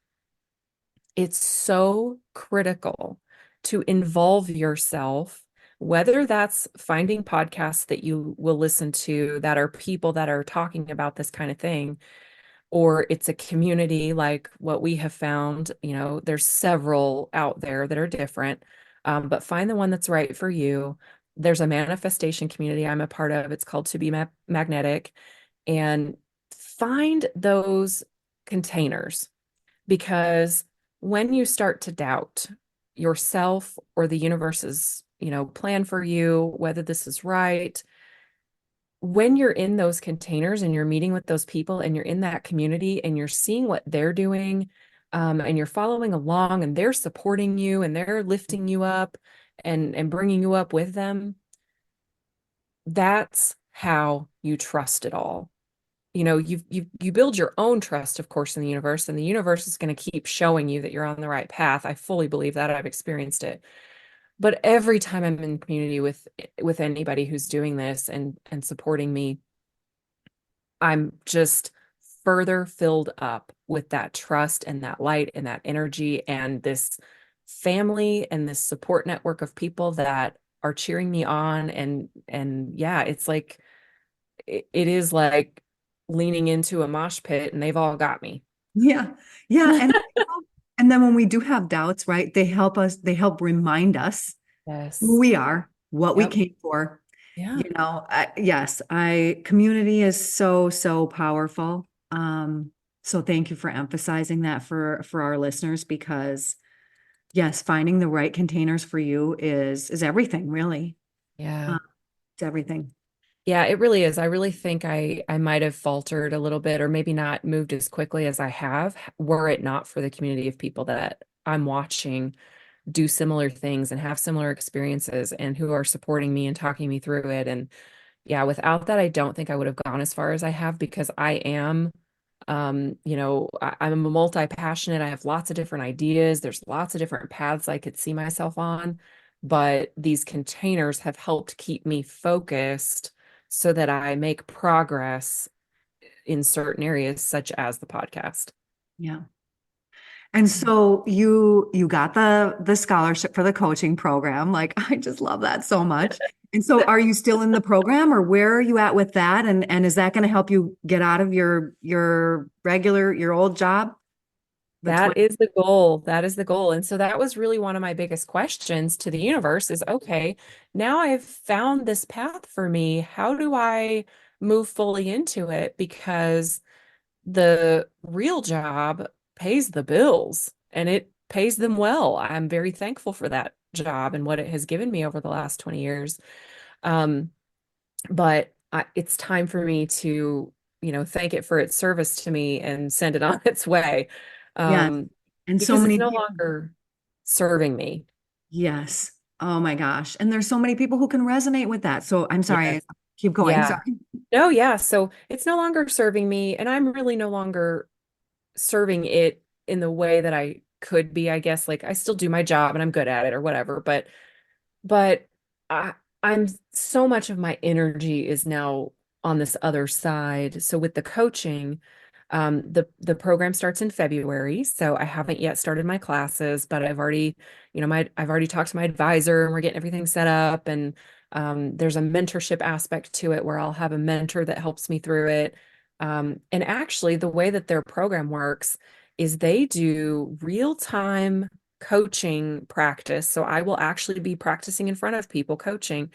It's so critical to involve yourself, whether that's finding podcasts that you will listen to that are people that are talking about this kind of thing, or it's a community like what we have found. There's several out there that are different, but find the one that's right for you. There's a manifestation community I'm a part of. It's called To Be Magnetic, and find those containers because when you start to doubt yourself or the universe's, plan for you, whether this is right, when you're in those containers and you're meeting with those people and you're in that community and you're seeing what they're doing, and you're following along and they're supporting you and they're lifting you up and bringing you up with them, that's how you trust it all. You build your own trust, of course, in the universe, and the universe is going to keep showing you that you're on the right path. I fully believe that. I've experienced it. But every time I'm in community with anybody who's doing this and supporting me, I'm just further filled up with that trust and that light and that energy and this family and this support network of people that are cheering me on. And yeah, it's like it is like leaning into a mosh pit and they've all got me. Yeah. Yeah. And then when we do have doubts, right, they help remind us who Yes. we are, what we Yep. came for. Yeah. Yes, community is so, so powerful. So thank you for emphasizing that for our listeners, because yes, finding the right containers for you is everything, really. Yeah. Uh, it's everything. Yeah, it really is. I really think I might have faltered a little bit or maybe not moved as quickly as I have were it not for the community of people that I'm watching do similar things and have similar experiences and who are supporting me and talking me through it. And yeah, without that, I don't think I would have gone as far as I have because I'm a multi-passionate. I have lots of different ideas. There's lots of different paths I could see myself on, but these containers have helped keep me focused so that I make progress in certain areas, such as the podcast. Yeah. And so you got the scholarship for the coaching program. Like, I just love that so much. And so are you still in the program, or where are you at with that? And is that going to help you get out of your old job? The That 20. is the goal. That is the goal. And so that was really one of my biggest questions to the universe is, okay, now I've found this path for me. How do I move fully into it? Because the real job pays the bills and it pays them well. I'm very thankful for that job and what it has given me over the last 20 years. Um, but it's time for me to, thank it for its service to me and send it on its way. Yes. Um, And so because it's many no people. longer serving me. Yes. Oh my gosh. And there's so many people who can resonate with that. So I'm sorry. Yes. Keep going. Yeah. Sorry. No, yeah. So it's no longer serving me, and I'm really no longer serving it in the way that I could be, I guess. Like I still do my job and I'm good at it or whatever, but I I'm so much of my energy is now on this other side. So with the coaching, the program starts in February, so I haven't yet started my classes, but I've already talked to my advisor and we're getting everything set up, and there's a mentorship aspect to it where I'll have a mentor that helps me through it. And actually, the way that their program works is they do real-time coaching practice. So I will actually be practicing in front of people coaching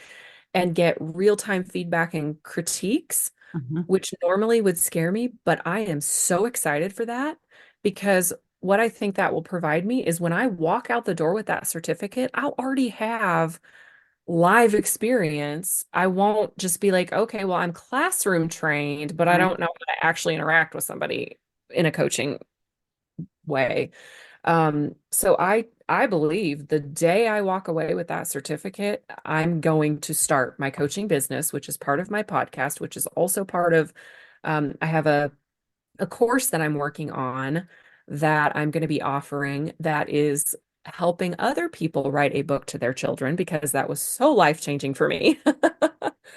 and get real-time feedback and critiques, Mhm. which normally would scare me, but I am so excited for that because what I think that will provide me is when I walk out the door with that certificate, I'll already have live experience. I won't just be like, okay, well, I'm classroom trained, but I Right. don't know how to actually interact with somebody in a coaching way. So I believe the day I walk away with that certificate, I'm going to start my coaching business, which is part of my podcast, which is also part of I have a course that I'm working on that I'm going to be offering that is helping other people write a book to their children because that was so life-changing for me.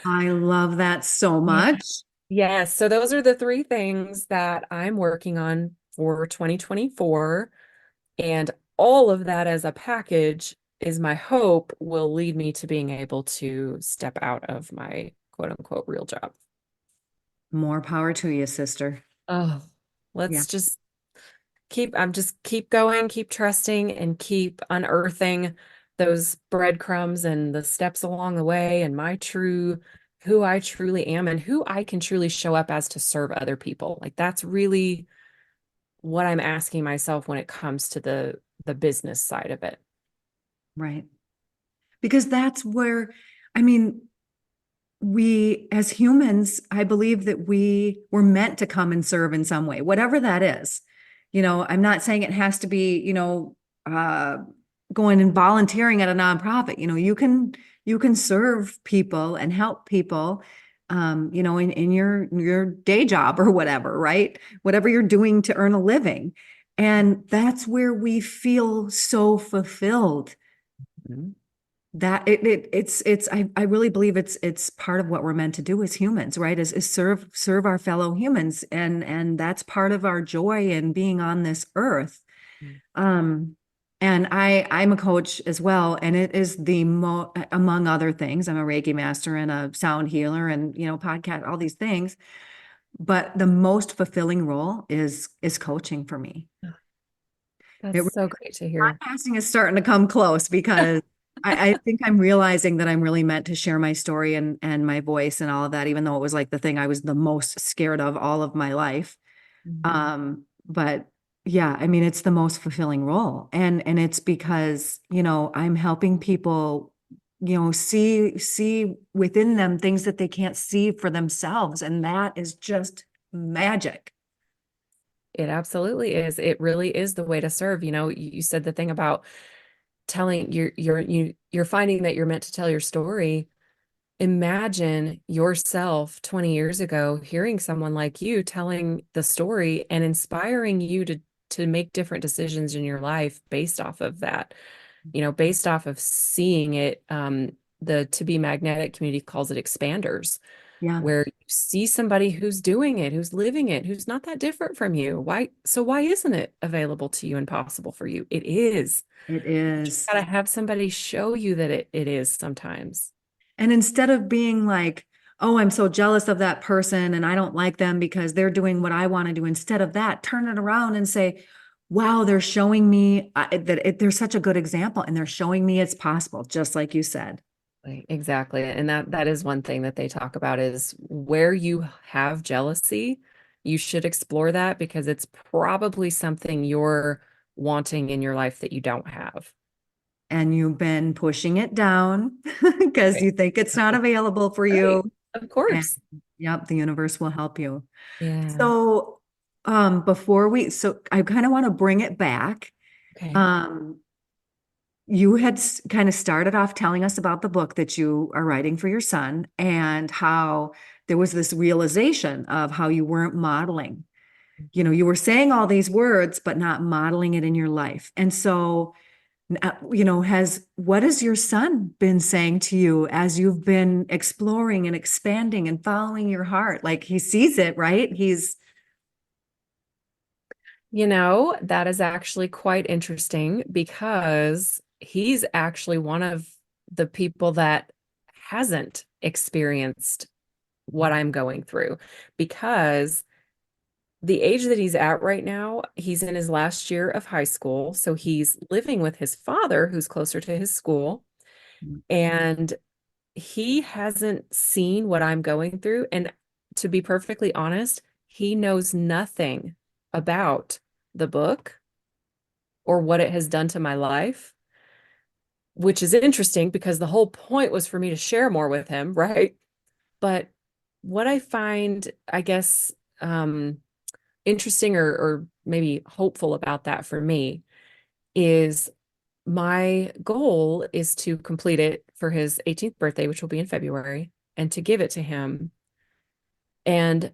I love that so Yeah. much. Yes, so those are the three things that I'm working on for 2024. And all of that as a package is my hope will lead me to being able to step out of my quote unquote real job. More power to you, sister. Oh, Yeah. let's just I'm just keep going, keep trusting, and keep unearthing those breadcrumbs and the steps along the way and who I truly am and who I can truly show up as to serve other people. Like that's really what I'm asking myself when it comes to the business side of it. Right. Because that's where, I mean, we as humans, I believe that we were meant to come and serve in some way, whatever that is. I'm not saying it has to be, uh, going and volunteering at a nonprofit. You can serve people and help people, in your day job or whatever, right? Whatever you're doing to earn a living. And that's where we feel so fulfilled Mhm. that I really believe it's part of what we're meant to do as humans, right? Is serve our fellow humans, and that's part of our joy in being on this earth. um and I'm a coach as well, and it is among other things, I'm a Reiki master and a sound healer and podcast, all these things, but the most fulfilling role is coaching for me. That's It so great to hear. Podcasting is starting to come close because I think I'm realizing that I'm really meant to share my story and my voice and all of that, even though it was like the thing I was the most scared of all of my life. But yeah, I mean, it's the most fulfilling role. And it's because, I'm helping people, see within them things that they can't see for themselves. And that is just magic. It absolutely is. It really is the way to serve. You said the thing about telling you're finding that you're meant to tell your story. Imagine yourself 20 years ago hearing someone like you telling the story and inspiring you to make different decisions in your life based off of that, based off of seeing it. The To Be Magnetic community calls it expanders, Yeah, where you see somebody who's doing it, who's living it, who's not that different from you. Why isn't it available to you and possible for you? It is. it You just is. gotta have somebody show you that it is sometimes. And instead of being like, oh, I'm so jealous of that person and I don't like them because they're doing what I want to do, instead of that, turn it around and say, wow, they're showing me they're such a good example and they're showing me it's possible, just like you said. Exactly. And that is one thing that they talk about is where you have jealousy, you should explore that because it's probably something you're wanting in your life that you don't have. And you've been pushing it down because Right. you think it's not available for Right. you. Of And course. yep, the universe will help you. Yeah. So, so I kind of want to bring it back. Okay. Um, you had kind of started off telling us about the book that you are writing for your son and how there was this realization of how you weren't modeling. You were saying all these words, but not modeling it in your life. And so, what has your son been saying to you as you've been exploring and expanding and following your heart? Like he sees it, right? That is actually quite interesting because he's actually one of the people that hasn't experienced what I'm going through because the age that he's at right now, he's in his last year of high school. So he's living with his father, who's closer to his school. And he hasn't seen what I'm going through. And to be perfectly honest, he knows nothing about the book or what it has done to my life, which is interesting because the whole point was for me to share more with him, right? But what I find, I guess, interesting or maybe hopeful about that for me is my goal is to complete it for his 18th birthday, which will be in February, and to give it to him. And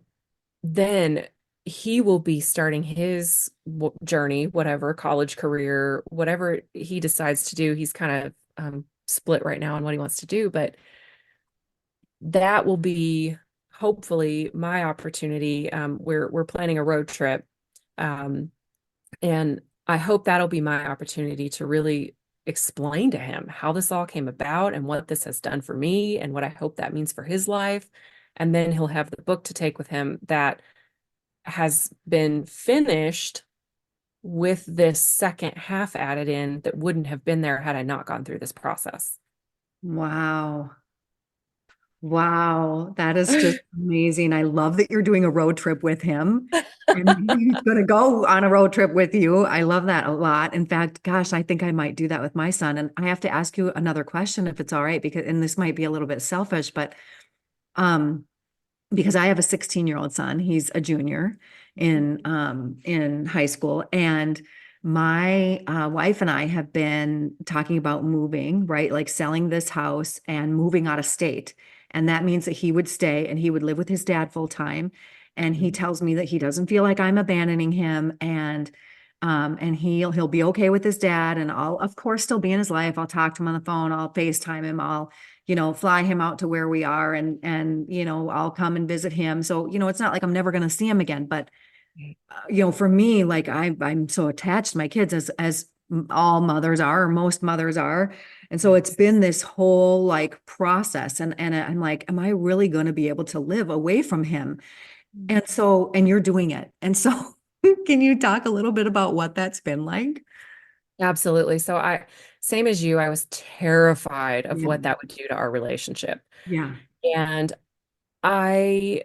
then he will be starting his journey, whatever, college career, whatever he decides to do. He's kind of split right now on what he wants to do, but that will be hopefully my opportunity. We're planning a road trip, um, and I hope that'll be my opportunity to really explain to him how this all came about and what this has done for me and what I hope that means for his life. And then he'll have the book to take with him that has been finished with this second half added in that wouldn't have been there had I not gone through this process. Wow. Wow, that is just amazing. I love that you're doing a road trip with him and he's going to go on a road trip with you. I love that a lot. In fact, gosh, I think I might do that with my son. And I have to ask you another question if it's all right, because, and this might be a little bit selfish, but um, because I have a 16-year-old son. He's a junior in high school, and my wife and I have been talking about moving, right? Like selling this house and moving out of state. And that means that he would stay and he would live with his dad full time. And he tells me that he doesn't feel like I'm abandoning him, and he'll be okay with his dad, and I'll of course still be in his life. I'll talk to him on the phone, I'll FaceTime him, I'll fly him out to where we are, and I'll come and visit him. So, it's not like I'm never going to see him again, but for me, like I'm so attached to my kids as all mothers are, or most mothers are. And so it's Yes. been this whole like process, and I'm like, am I really going to be able to live away from him? And you're doing it. And so can you talk a little bit about what that's been like? Absolutely. Same as you, I was terrified of Yeah. what that would do to our relationship. Yeah. And I,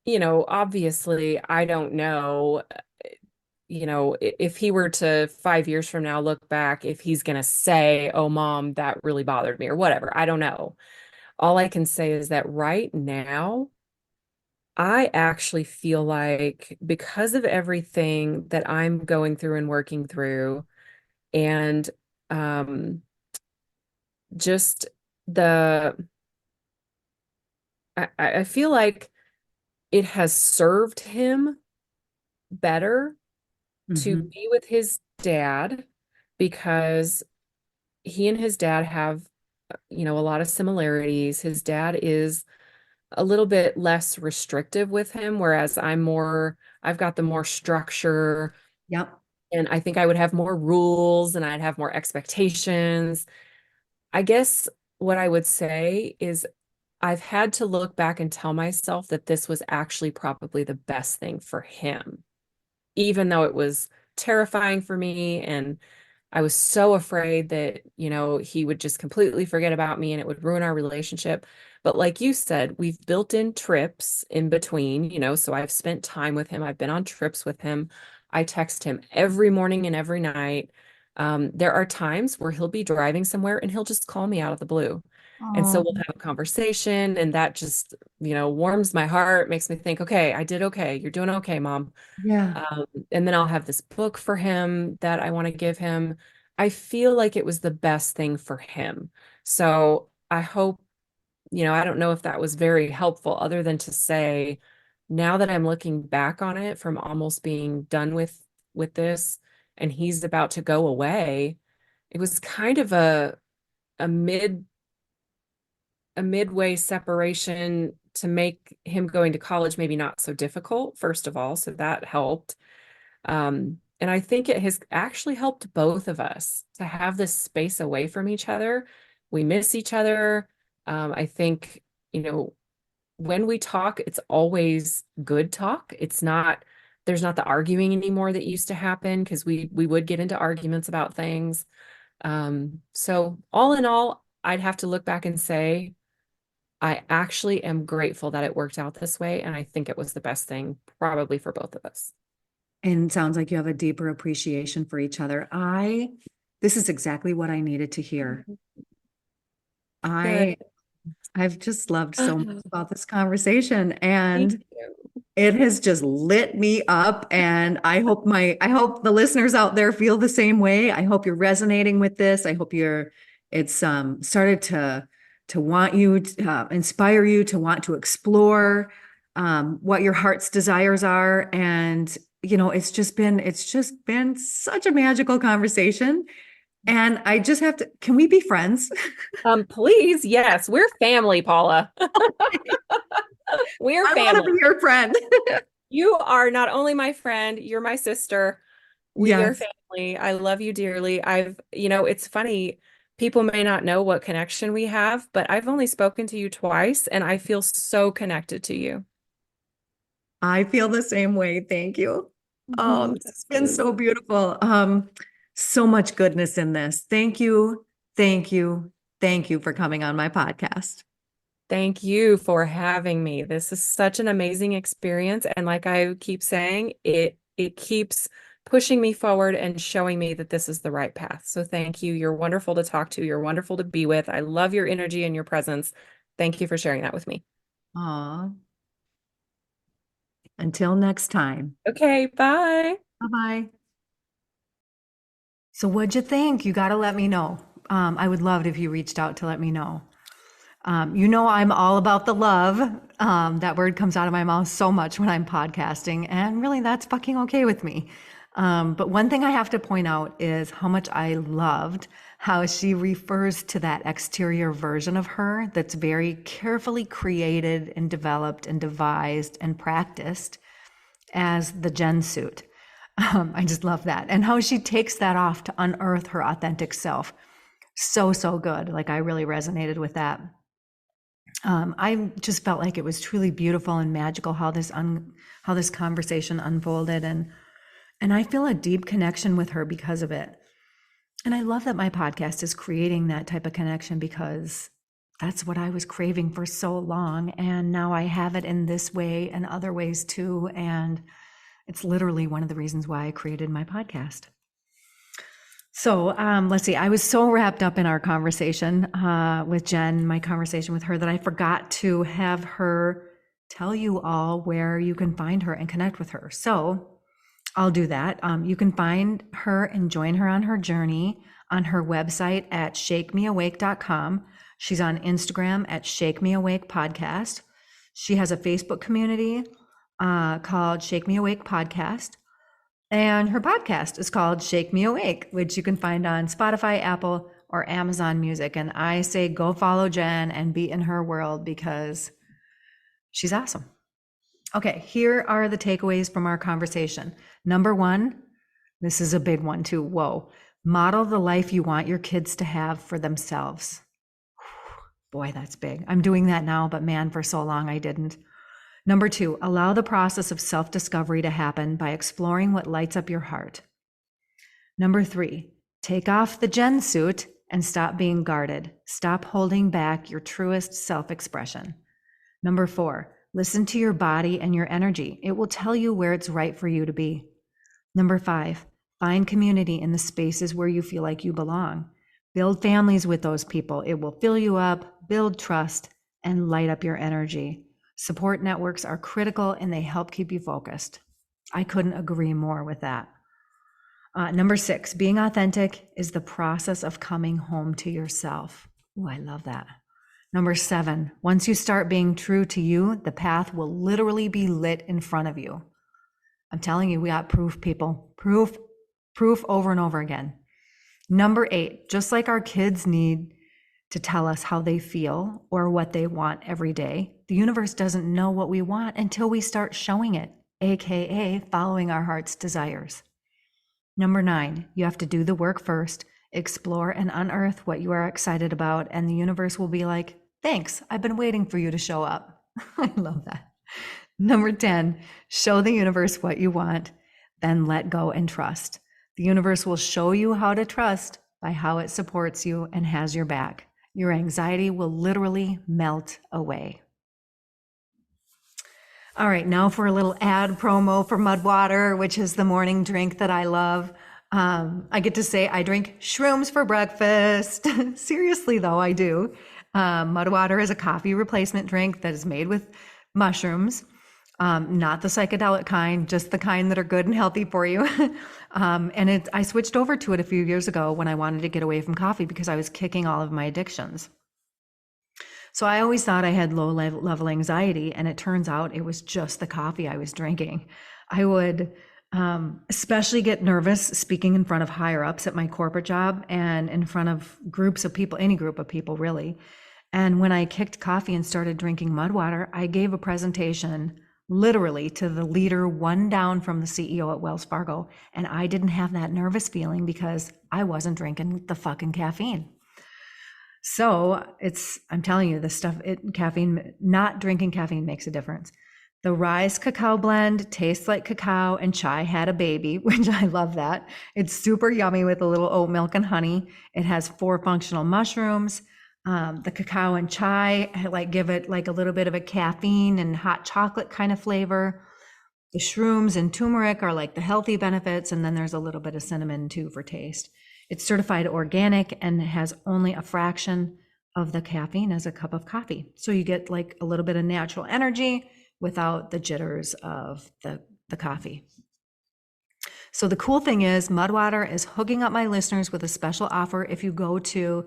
obviously, I don't know, if he were to 5 years from now look back, if he's going to say, oh, mom, that really bothered me or whatever. I don't know. All I can say is that right now, I actually feel like because of everything that I'm going through and working through, and um, just the, I feel like it has served him better to Hmm. be with his dad because he and his dad have, a lot of similarities. His dad is a little bit less restrictive with him, whereas I've got the more structure, Yep. and I think I would have more rules and I'd have more expectations. I guess what I would say is I've had to look back and tell myself that this was actually probably the best thing for him, even though it was terrifying for me and I was so afraid that, he would just completely forget about me and it would ruin our relationship. But like you said, we've built in trips in between, so I've spent time with him. I've been on trips with him. I text him every morning and every night. There are times where he'll be driving somewhere and he'll just call me out of the blue. And so Oh, we'll have a conversation, and that just, warms my heart, makes me think, okay, I did okay. You're doing okay, mom. yeah. Um, and then I'll have this book for him that I want to give him. I feel like it was the best thing for him. So I hope, I don't know if that was very helpful other than to say, now that I'm looking back on it from almost being done with this and he's about to go away, it was kind of a mid a midway separation to make him going to college maybe not so difficult, first of all. So that helped. And I think it has actually helped both of us to have this space away from each other. We miss each other. I think, you know, when we talk, it's always good talk. There's not the arguing anymore that used to happen because we would get into arguments about things. So all in all, I'd have to look back and say, I actually am grateful that it worked out this way. And I think it was the best thing probably for both of us. And it sounds like you have a deeper appreciation for each other. This is exactly what I needed to hear. Good. I I've just loved so much about this conversation, Thank and you. it has just lit me up. And I hope the listeners out there feel the same way. I hope you're resonating with this. I hope it's started to want you to inspire you to want to explore what your heart's desires are. And it's just been such a magical conversation. And I just have to, can we be friends? Please, yes, we're family, Paula. We're I want to family. be your friend. You are not only my friend, you're my sister. We are Yes. family. I love you dearly. It's funny. People may not know what connection we have, but I've only spoken to you twice and I feel so connected to you. I feel the same way. Thank you. Oh, this has been Yes. so beautiful. So much goodness in this. Thank you. Thank you. Thank you for coming on my podcast. Thank you for having me. This is such an amazing experience. And like I keep saying, it keeps pushing me forward and showing me that this is the right path. So thank you. You're wonderful to talk to. You're wonderful to be with. I love your energy and your presence. Thank you for sharing that with me. Aw. Until next time. Okay, bye. Bye-bye. So what'd you think? You got to let me know. I would love it if you reached out to let me know. I'm all about the love. That word comes out of my mouth so much when I'm podcasting, and really that's fucking okay with me. But one thing I have to point out is how much I loved how she refers to that exterior version of her that's very carefully created and developed and devised and practiced as the Jen suit. I just love that. And how she takes that off to unearth her authentic self. So, so good. Like, I really resonated with that. I just felt like it was truly beautiful and magical how this conversation unfolded, and I feel a deep connection with her because of it. And I love that my podcast is creating that type of connection because that's what I was craving for so long, and now I have it in this way and other ways too. And it's literally one of the reasons why I created my podcast. So let's see. I was so wrapped up in our conversation with Jen, my conversation with her, that I forgot to have her tell you all where you can find her and connect with her. So I'll do that. You can find her and join her on her journey on her website at shakemeawake.com. She's on Instagram at Shake Me Awake Podcast. She has a Facebook community called Shake Me Awake Podcast. And her podcast is called Shake Me Awake, which you can find on Spotify, Apple, or Amazon Music. And I say go follow Jen and be in her world because she's awesome. Okay, here are the takeaways from our conversation. Number one, this is a big one too. Whoa. Model the life you want your kids to have for themselves. Boy, that's big. I'm doing that now, but man, for so long I didn't. Number two, allow the process of self-discovery to happen by exploring what lights up your heart. Number three, take off the Jen suit and stop being guarded. Stop holding back your truest self-expression. Number four, listen to your body and your energy. It will tell you where it's right for you to be. Number five, find community in the spaces where you feel like you belong. Build families with those people. It will fill you up, build trust, and light up your energy. Support networks are critical and they help keep you focused. I couldn't agree more with that. Number six, being authentic is the process of coming home to yourself. Ooh, I love that. Number seven, once you start being true to you, the path will literally be lit in front of you. I'm telling you, we got proof, people. Proof over and over again. Number eight, just like our kids need to tell us how they feel or what they want every day, the universe doesn't know what we want until we start showing it, AKA following our heart's desires. Number nine, you have to do the work first, explore and unearth what you are excited about, and the universe will be like, thanks, I've been waiting for you to show up. I love that. Number 10, show the universe what you want, then let go and trust. The universe will show you how to trust by how it supports you and has your back. Your anxiety will literally melt away. All right, now for a little ad promo for Mud Water, which is the morning drink that I love. I get to say I drink shrooms for breakfast. Seriously, though, I do. Mud Water is a coffee replacement drink that is made with mushrooms, not the psychedelic kind, just the kind that are good and healthy for you. I switched over to it a few years ago when I wanted to get away from coffee because I was kicking all of my addictions. So I always thought I had low level anxiety, and it turns out it was just the coffee I was drinking. I would especially get nervous speaking in front of higher ups at my corporate job and in front of groups of people, any group of people really. And when I kicked coffee and started drinking mud water, I gave a presentation literally to the leader, one down from the CEO at Wells Fargo. And I didn't have that nervous feeling because I wasn't drinking the fucking caffeine. So I'm telling you, this stuff, caffeine, not drinking caffeine makes a difference. The Rise Cacao Blend tastes like cacao and chai had a baby, which I love that. It's super yummy with a little oat milk and honey. It has 4 functional mushrooms. The cacao and chai give it like a little bit of a caffeine and hot chocolate kind of flavor. The shrooms and turmeric are like the healthy benefits, and then there's a little bit of cinnamon too for taste. It's certified organic and has only a fraction of the caffeine as a cup of coffee. So you get like a little bit of natural energy without the jitters of the coffee. So the cool thing is Mudwater is hooking up my listeners with a special offer. If you go to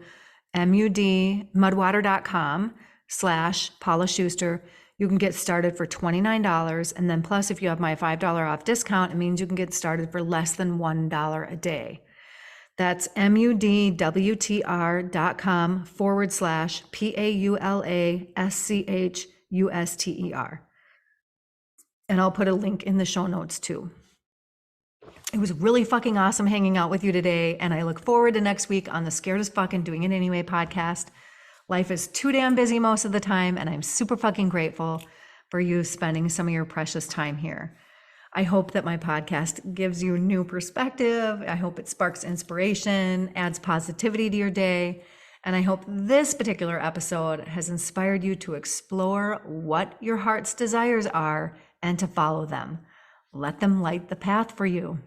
mudwater.com/Paula Schuster, you can get started for $29. And then plus, if you have my $5 off discount, it means you can get started for less than $1 a day. That's mudwtr.com/PAULASCHUSTER. And I'll put a link in the show notes too. It was really fucking awesome hanging out with you today, and I look forward to next week on the Scared as Fuck and Doing It Anyway podcast. Life is too damn busy most of the time, and I'm super fucking grateful for you spending some of your precious time here. I hope that my podcast gives you new perspective. I hope it sparks inspiration, adds positivity to your day. And I hope this particular episode has inspired you to explore what your heart's desires are and to follow them. Let them light the path for you.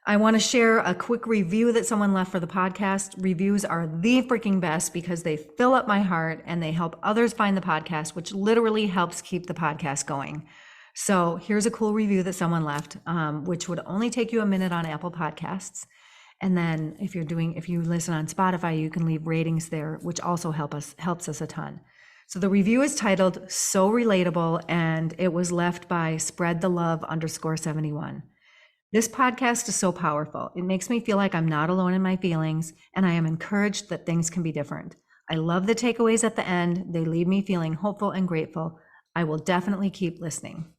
I want to share a quick review that someone left for the podcast. Reviews are the freaking best because they fill up my heart and they help others find the podcast, which literally helps keep the podcast going. So here's a cool review that someone left, which would only take you a minute on Apple Podcasts. And then if you listen on Spotify, you can leave ratings there, which also helps us a ton. So the review is titled So Relatable, and it was left by Spread the Love _71. This podcast is so powerful. It makes me feel like I'm not alone in my feelings, and I am encouraged that things can be different. I love the takeaways at the end. They leave me feeling hopeful and grateful. I will definitely keep listening.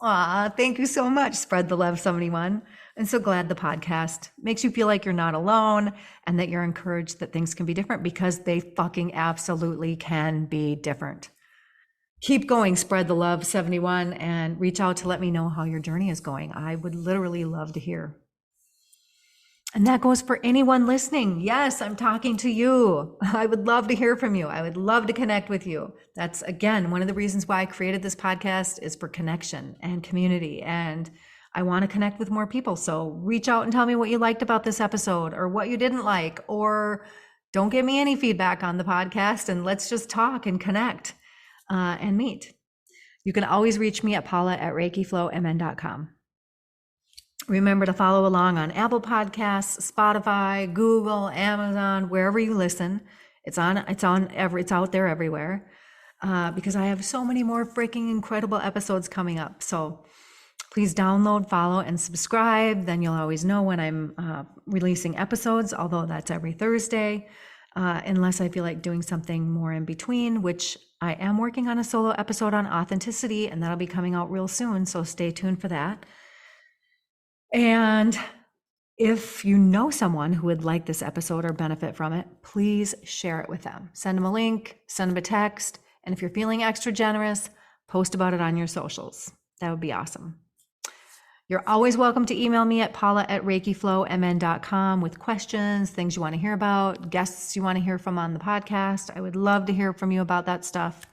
Aw, thank you so much, Spread the Love 71. I'm so glad the podcast makes you feel like you're not alone and that you're encouraged that things can be different, because they fucking absolutely can be different. Keep going, Spread the Love 71, and reach out to let me know how your journey is going. I would literally love to hear. And that goes for anyone listening. Yes, I'm talking to you. I would love to hear from you. I would love to connect with you. That's, again, one of the reasons why I created this podcast is for connection and community. And I want to connect with more people. So reach out and tell me what you liked about this episode or what you didn't like, or don't give me any feedback on the podcast, and let's just talk and connect and meet. You can always reach me at paula@reikiflowmn.com. Remember to follow along on Apple Podcasts, Spotify, Google, Amazon, wherever you listen. It's out there everywhere, because I have so many more freaking incredible episodes coming up. So please download, follow, and subscribe. Then you'll always know when I'm releasing episodes, although that's every Thursday, unless I feel like doing something more in between, which I am working on a solo episode on authenticity, and that'll be coming out real soon. So stay tuned for that. And if you know someone who would like this episode or benefit from it, please share it with them. Send them a link, send them a text. And if you're feeling extra generous, post about it on your socials. That would be awesome. You're always welcome to email me at paula@reikiflowmn.com with questions, things you want to hear about, guests you want to hear from on the podcast. I would love to hear from you about that stuff.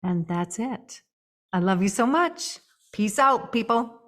And that's it. I love you so much. Peace out, people.